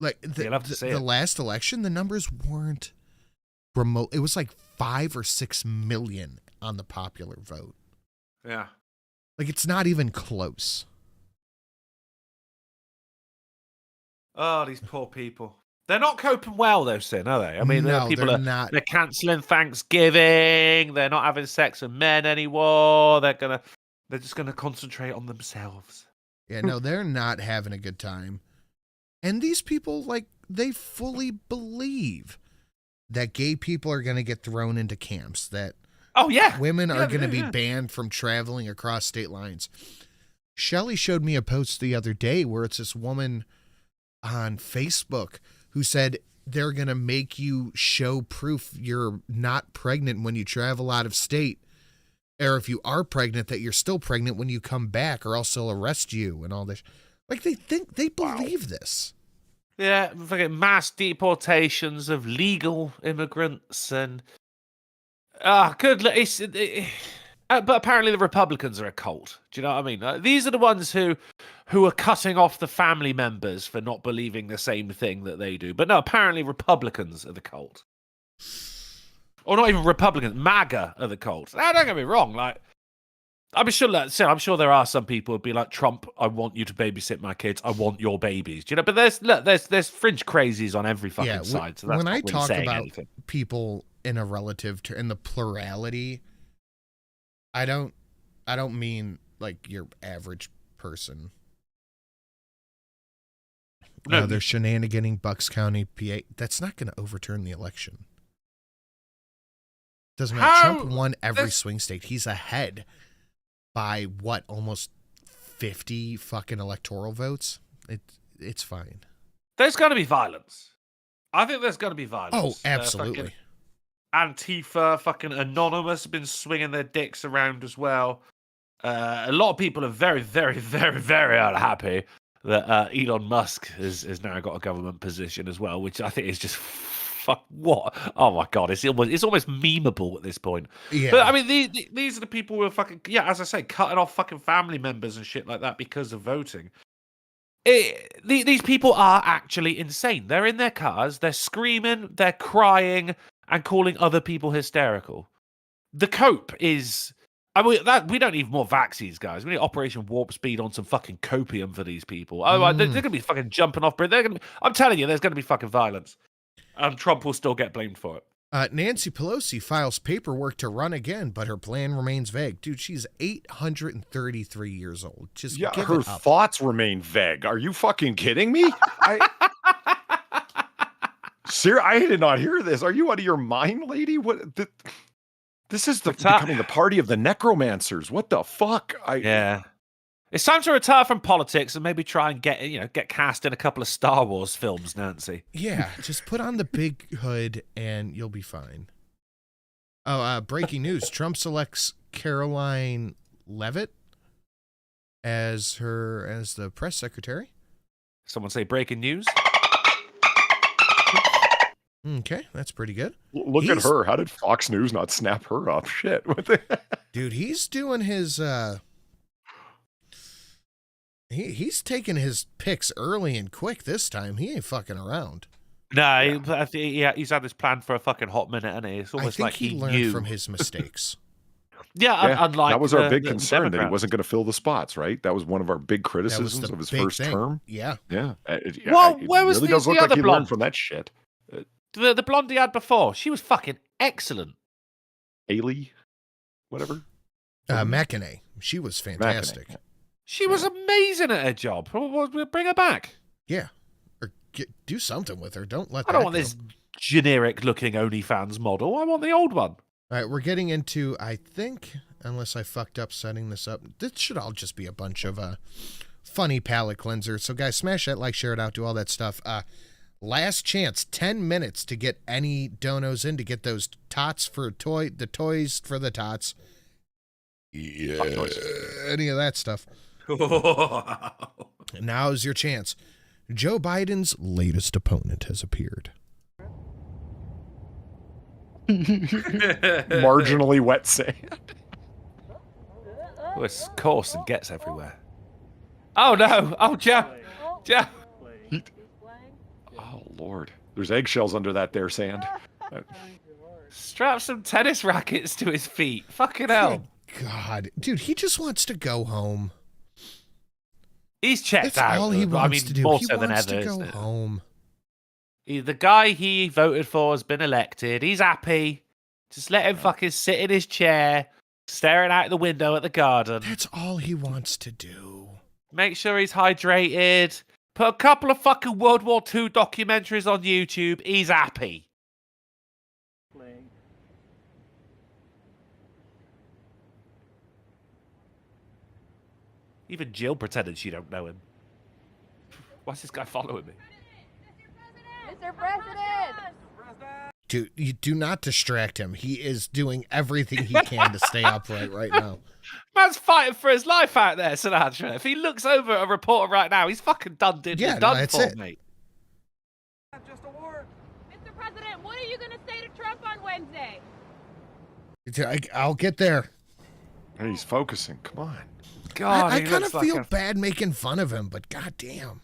Like the last election, the numbers weren't remote. It was like 5 or 6 million on the popular vote. Yeah. Like, it's not even close. Oh, these poor people. They're not coping well, though, Sin, are they? I mean, no, people are not. They're cancelling Thanksgiving. They're not having sex with men anymore. They're just gonna concentrate on themselves. Yeah, no, they're not having a good time. And these people, like, they fully believe that gay people are going to get thrown into camps, that women are going to be banned from traveling across state lines. Shelly showed me a post the other day where it's this woman on Facebook who said they're going to make you show proof you're not pregnant when you travel out of state, or if you are pregnant, that you're still pregnant when you come back, or else they'll arrest you and all this. Like, they believe this. Yeah, fucking mass deportations of legal immigrants and but apparently the Republicans are a cult. Do you know what I mean? These are the ones who are cutting off the family members for not believing the same thing that they do. But no, apparently Republicans are the cult. Or not even Republicans, MAGA are the cult. Now, don't get me wrong, like, I'm sure there are some people who'd be like, Trump, I want you to babysit my kids. I want your babies. Do you know? But there's fringe crazies on every fucking side. So that's when not I really talk saying about anything. People in a relative in the plurality, I don't mean like your average person. No, they're shenaniganing Bucks County, PA. That's not going to overturn the election. Doesn't matter. Trump won every swing state. He's ahead by what, almost 50 fucking electoral votes. It's fine. There's going to be violence. I think there's going to be violence. Oh, absolutely. Antifa, fucking Anonymous have been swinging their dicks around as well. A lot of people are very, very, very, very unhappy that Elon Musk has now got a government position as well, which I think is just fuck what? Oh my god, it's almost memeable at this point. Yeah. But I mean, these are the people who are fucking, as I say, cutting off fucking family members and shit like that because of voting. These people are actually insane. They're in their cars, they're screaming, they're crying, and calling other people hysterical. The cope is, I mean, we don't need more vaccines, guys. We need Operation Warp Speed on some fucking copium for these people. Oh, they're going to be fucking jumping off. I'm telling you, there's going to be fucking violence. And Trump will still get blamed for it. Nancy Pelosi files paperwork to run again, but her plan remains vague. Dude, she's 833 years old. Just give her it up. Thoughts remain vague. Are you fucking kidding me? Sir, I did not hear this. Are you out of your mind, lady? What? This is becoming the party of the necromancers. What the fuck? Yeah. It's time to retire from politics and maybe try and get cast in a couple of Star Wars films, Nancy. Yeah, just put on the big hood and you'll be fine. Oh, breaking news. Trump selects Caroline Leavitt as the press secretary. Someone say breaking news. Okay, that's pretty good. Look at her. How did Fox News not snap her up? Shit. Dude, he's doing his he's taking his picks early and quick this time. He ain't fucking around. No, he's had this plan for a fucking hot minute, and it's almost like he learned knew from his mistakes. Unlike that was our big concern, that he wasn't going to fill the spots, right? That was one of our big criticisms of his first term. Yeah. Yeah. Well, where was really does look the like other he blonde learned from that shit. The blonde he had before, she was fucking excellent. Ailey, whatever. McEnany. She was fantastic. She was amazing at her job. We'll bring her back. Yeah. Or do something with her. I don't want this generic-looking OnlyFans model. I want the old one. All right, we're getting into, I think, unless I fucked up setting this up, this should all just be a bunch of funny palate cleansers. So, guys, smash that like, share it out, do all that stuff. Last chance, 10 minutes to get any donos in to get those tots for the toys for the tots. Yeah, any of that stuff. Now's your chance. Joe Biden's latest opponent has appeared. Marginally wet sand. Oh, it's coarse and gets everywhere. Oh no! Oh, Joe! Joe! Oh Lord, there's eggshells under that there sand. Strap some tennis rackets to his feet. Fucking hell. God, dude, he just wants to go home. He's checked That's out. all he wants to do. More He so than wants ever, to go isn't it? home. The guy he voted for has been elected. He's happy. Just let him fucking sit in his chair, staring out the window at the garden. That's all he wants to do. Make sure he's hydrated. Put a couple of fucking World War II documentaries on YouTube. He's happy. Even Jill pretended she don't know him. Why's this guy following me? Mr. President! Dude, you do not distract him. He is doing everything he can to stay upright right now. Man's fighting for his life out there, Sinatra. If he looks over at a reporter right now, he's fucking done, done for, mate. Mr. President, what are you going to say to Trump on Wednesday? I'll get there. He's focusing. Come on. God, I kind of feel bad making fun of him, but goddamn.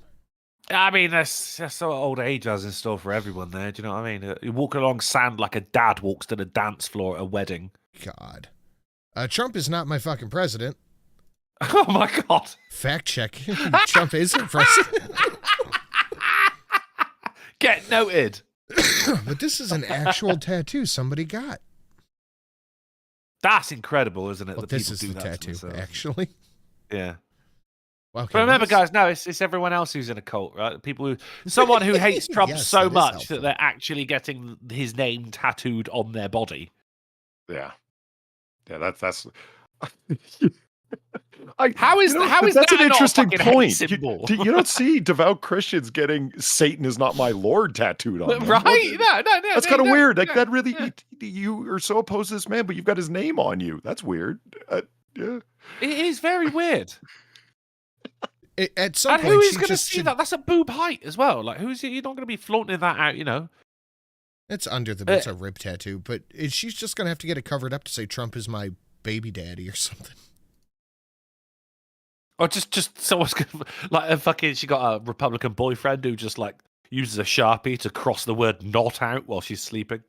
I mean, that's what old age has in store for everyone there. Do you know what I mean? You're walking along sand like a dad walks to the dance floor at a wedding. God. Trump is not my fucking president. Oh my God. Fact check. Trump isn't president. Get noted. But this is an actual tattoo somebody got. That's incredible, isn't it? Well, this is the tattoo, actually. Yeah. Okay, but remember, guys, no, it's everyone else who's in a cult, right? Someone who hates Trump Yes, so that is much helpful. that they're actually getting his name tattooed on their body. Yeah. Yeah, that's How is that's that an not a interesting fucking hate point. symbol? You don't see devout Christians getting "Satan is not my Lord" tattooed on them. Right? No. That's kind of weird. Like that really, you are so opposed to this man, but you've got his name on you. That's weird. Yeah. It is very weird. At some And point, who is she going to just see should- that? That's a boob height as well. Like, you're not going to be flaunting that out, you know? It's under the it's a rib tattoo, but she's just gonna have to get it covered up to say Trump is my baby daddy or something. Or just someone's gonna, like a fucking. She got a Republican boyfriend who just like uses a Sharpie to cross the word "not" out while she's sleeping.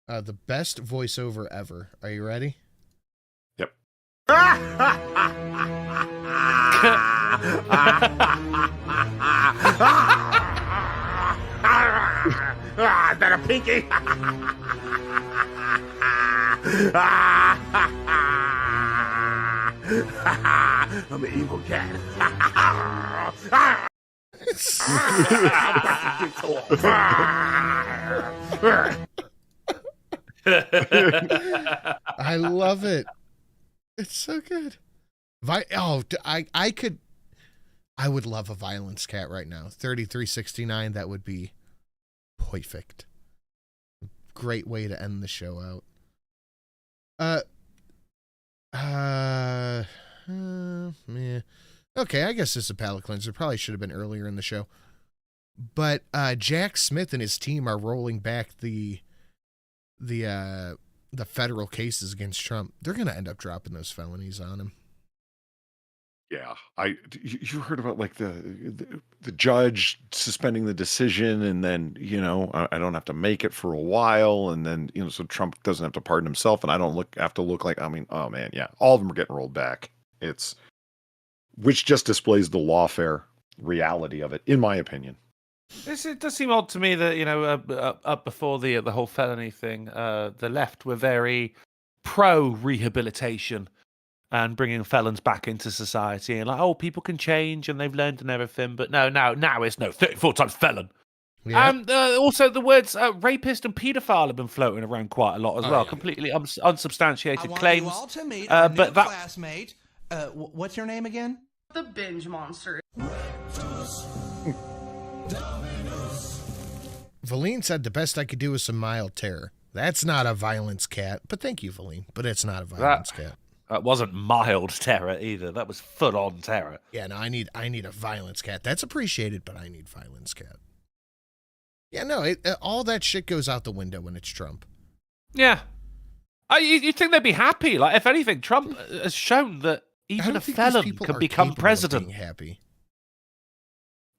The best voiceover ever. Are you ready? Yep. Is that a pinky? I'm an evil cat. I love it. It's so good. I would love a violence cat right now. 3369, that would be perfect. Great way to end the show out. Yeah. Okay, I guess this is a palate cleanser. Probably should have been earlier in the show. But Jack Smith and his team are rolling back the federal cases against Trump. They're going to end up dropping those felonies on him. Yeah, you heard about like the judge suspending the decision, and then I don't have to make it for a while, and then so Trump doesn't have to pardon himself, and I don't have to look like oh man, yeah, all of them are getting rolled back. Which just displays the lawfare reality of it, in my opinion. It does seem odd to me that up before the whole felony thing, the left were very pro rehabilitation and bringing felons back into society, and like, people can change and they've learned and everything. But now it's 34 times felon. Yeah. Also, the words rapist and paedophile have been floating around quite a lot as well. Yeah. Completely unsubstantiated claims. You all to meet our new classmate. What's your name again? The binge monster. Valine said the best I could do was some mild terror. That's not a violence cat, but thank you, Valine. But it's not a violence cat. That wasn't mild terror either. That was full-on terror. Yeah, no, I need a violence cat. That's appreciated, but I need violence cat. Yeah, no, all that shit goes out the window when it's Trump. Yeah. You'd think they'd be happy. Like, if anything, Trump has shown that even a felon can become president. Happy.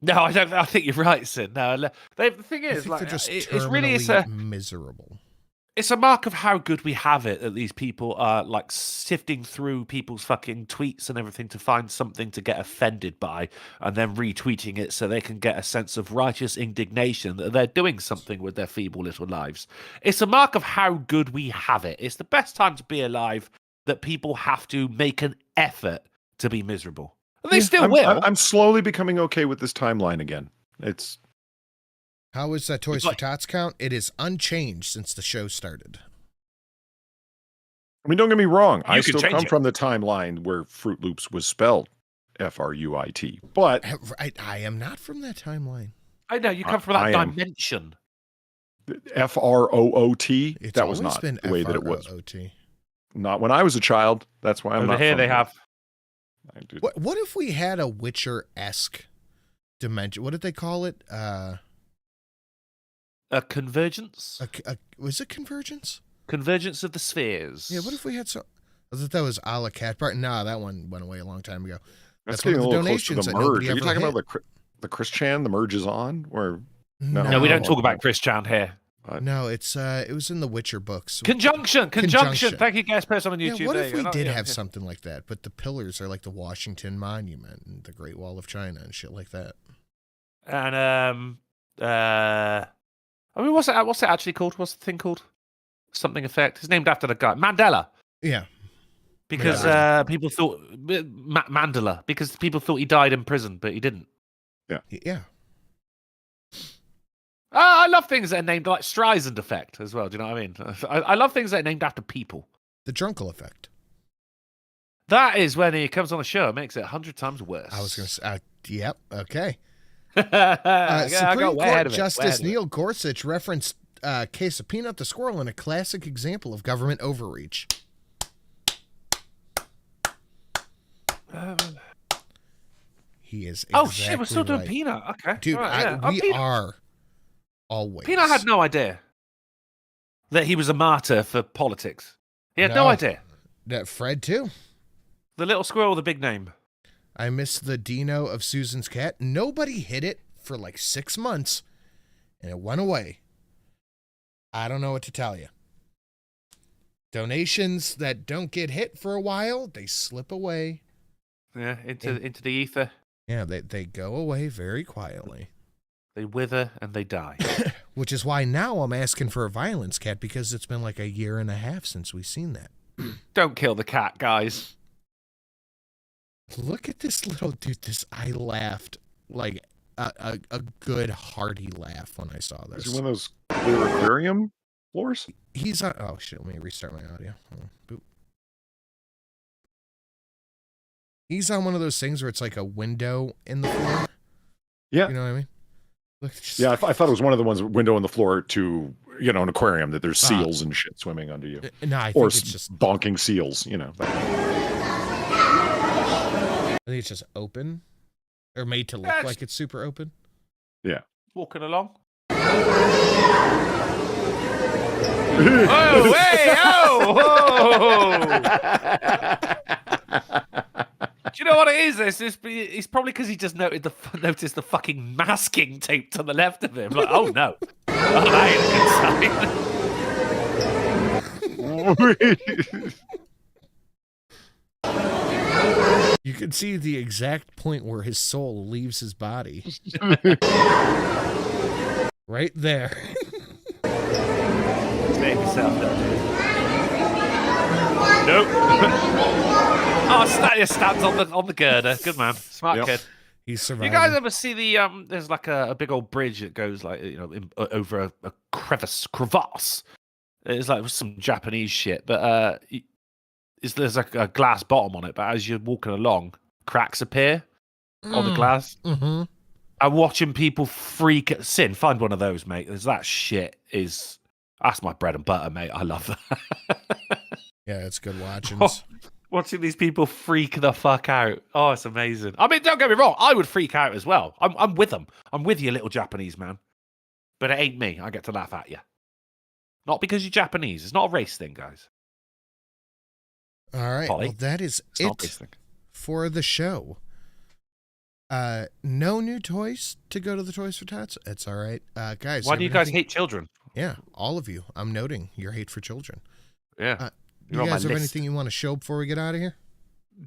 No, I don't. I think you're right, Sid. No, the thing is, like, just it's really miserable. It's a mark of how good we have it that these people are like sifting through people's fucking tweets and everything to find something to get offended by, and then retweeting it so they can get a sense of righteous indignation that they're doing something with their feeble little lives. It's a mark of how good we have it. It's the best time to be alive that people have to make an effort to be miserable. And they still will. I'm slowly becoming okay with this timeline again. It's. How is that Toys for Tots count? It is unchanged since the show started. I mean, don't get me wrong. I still come from the timeline where Fruit Loops was spelled Fruit, but I am not from that timeline. I know you come from that dimension. FROOT. That was not the way that it was. Not when I was a child. That's why I'm not. Here they have. What if we had a Witcher-esque dimension? What did they call it? A convergence? Was it convergence? Convergence of the spheres. Yeah, what if we had some... I thought that was a la Cat Part. No, that one went away a long time ago. That's getting a little close to the merge. Are you talking about the Chris Chan, the merge is on? Or no, we don't talk about Chris Chan here. No, it was in the Witcher books. Conjunction. Thank you, guest person on YouTube. Yeah, what if we did have something like that, but the pillars are like the Washington Monument and the Great Wall of China and shit like that? And I mean, what's it actually called? What's the thing called? Something effect. It's named after the guy. Mandela. Yeah. Because people thought Mandela. Because people thought he died in prison, but he didn't. Yeah. Yeah. I love things that are named like Streisand effect as well. Do you know what I mean? I love things that are named after people. The Drunkle effect. That is when he comes on the show. It makes it 100 times worse. I was going to say, yep. Okay. Supreme Court Justice Neil Gorsuch referenced Case of Peanut the Squirrel in a classic example of government overreach. He is exactly Oh shit, we're still doing right. Peanut. Okay. Dude, we are always. Peanut had no idea that he was a martyr for politics. He had no idea. That Fred too. The little squirrel with the big name. I miss the Dino of Susan's cat. Nobody hit it for like 6 months, and it went away. I don't know what to tell you. Donations that don't get hit for a while, they slip away. Yeah, into the ether. Yeah, they go away very quietly. They wither and they die. Which is why now I'm asking for a violence cat, because it's been like a year and a half since we've seen that. Don't kill the cat, guys. Look at this little dude. I laughed like a good hearty laugh when I saw this. Is it one of those clear aquarium floors? He's on. Oh shit! Let me restart my audio. Boop. He's on one of those things where it's like a window in the floor. Yeah, you know what I mean. Look, yeah, I thought it was one of the ones window in the floor to an aquarium that there's seals and shit swimming under you. No, I think it's just bonking seals. I think it's just open, or made to look like it's super open. Yeah. Walking along. Oh, hey, oh, do you know what it is? It's probably because he just noticed the fucking masking tape to the left of him. Like, oh no, that ain't a good sign. You can see the exact point where his soul leaves his body. Right there. Save yourself. Nope. Oh, stands on the girder. Good man. Smart kid. He's surviving. You guys ever see the there's like a big old bridge that goes like over a crevasse. It's like some Japanese shit, but there's like a glass bottom on it, but as you're walking along, cracks appear on the glass. Mm-hmm. I'm watching people freak. Sin, find one of those, mate. That shit that's my bread and butter, mate. I love that. Yeah, it's good watching. Watching these people freak the fuck out. Oh, it's amazing. I mean, don't get me wrong. I would freak out as well. I'm with them. I'm with you, little Japanese man. but it ain't me. I get to laugh at you. Not because you're Japanese. It's not a race thing, guys. All right. Polly, well, that is it's not a race it thing. for the show. No new toys to go to the Toys for Tots. It's all right. Guys. Why do you guys hate children? Yeah, all of you. I'm noting your hate for children. Yeah. You guys have anything you want to show before we get out of here?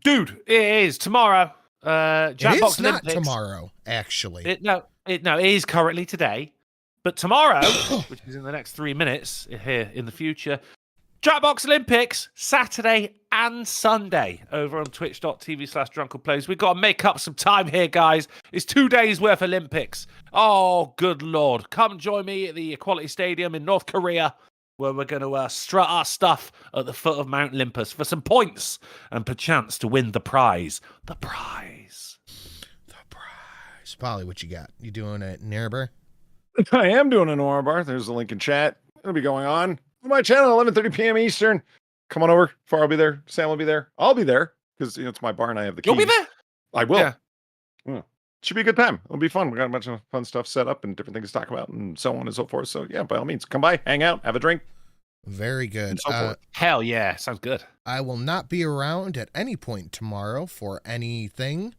Dude, it is tomorrow. It's not tomorrow, actually. It is currently today. But tomorrow, which is in the next 3 minutes here in the future, Jackbox Olympics, Saturday and Sunday over on twitch.tv/drunkleplays. We've got to make up some time here, guys. It's 2 days worth of Olympics. Oh, good Lord. Come join me at the Equality Stadium in North Korea, where we're going to strut our stuff at the foot of Mount Olympus for some points and perchance to win the prize. The prize. Polly, what you got? You doing it in Airbar? I am doing an Aura bar. There's a link in chat. It'll be going on my channel, 11:30 p.m. Eastern. Come on over. Far will be there. Sam will be there. I'll be there because it's my bar and I have the keys. You'll be there? I will. Yeah. Should be a good time. It'll be fun. We got a bunch of fun stuff set up and different things to talk about and so on and so forth. So yeah, by all means, come by, hang out, have a drink. Very good. So hell yeah, sounds good. I will not be around at any point tomorrow for anything,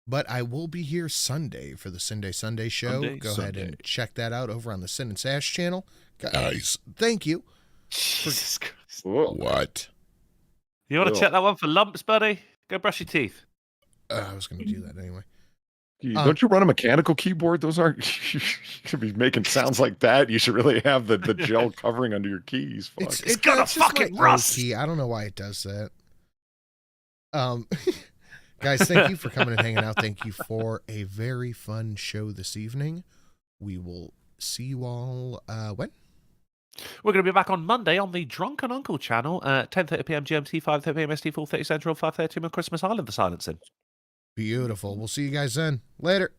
but I will be here Sunday for the Sunday show. Go ahead and check that out over on the Sin and Sash channel. Guys, thank you. Jesus Christ. What? You want to check that one for lumps, buddy? Go brush your teeth. I was going to do that anyway. Don't you run a mechanical keyboard? Those aren't. You should be making sounds like that. You should really have the gel covering under your keys. Fuck. It's gonna fucking rust. Key. I don't know why it does that. Guys, thank you for coming and hanging out. Thank you for a very fun show this evening. We will see you all when? We're going to be back on Monday on the Drunken Uncle channel at 10:30 p.m. GMT, 5:30 p.m. ST, 4:30 Central, 5:30 p.m. Christmas Island, the silencing. Beautiful. We'll see you guys then. Later.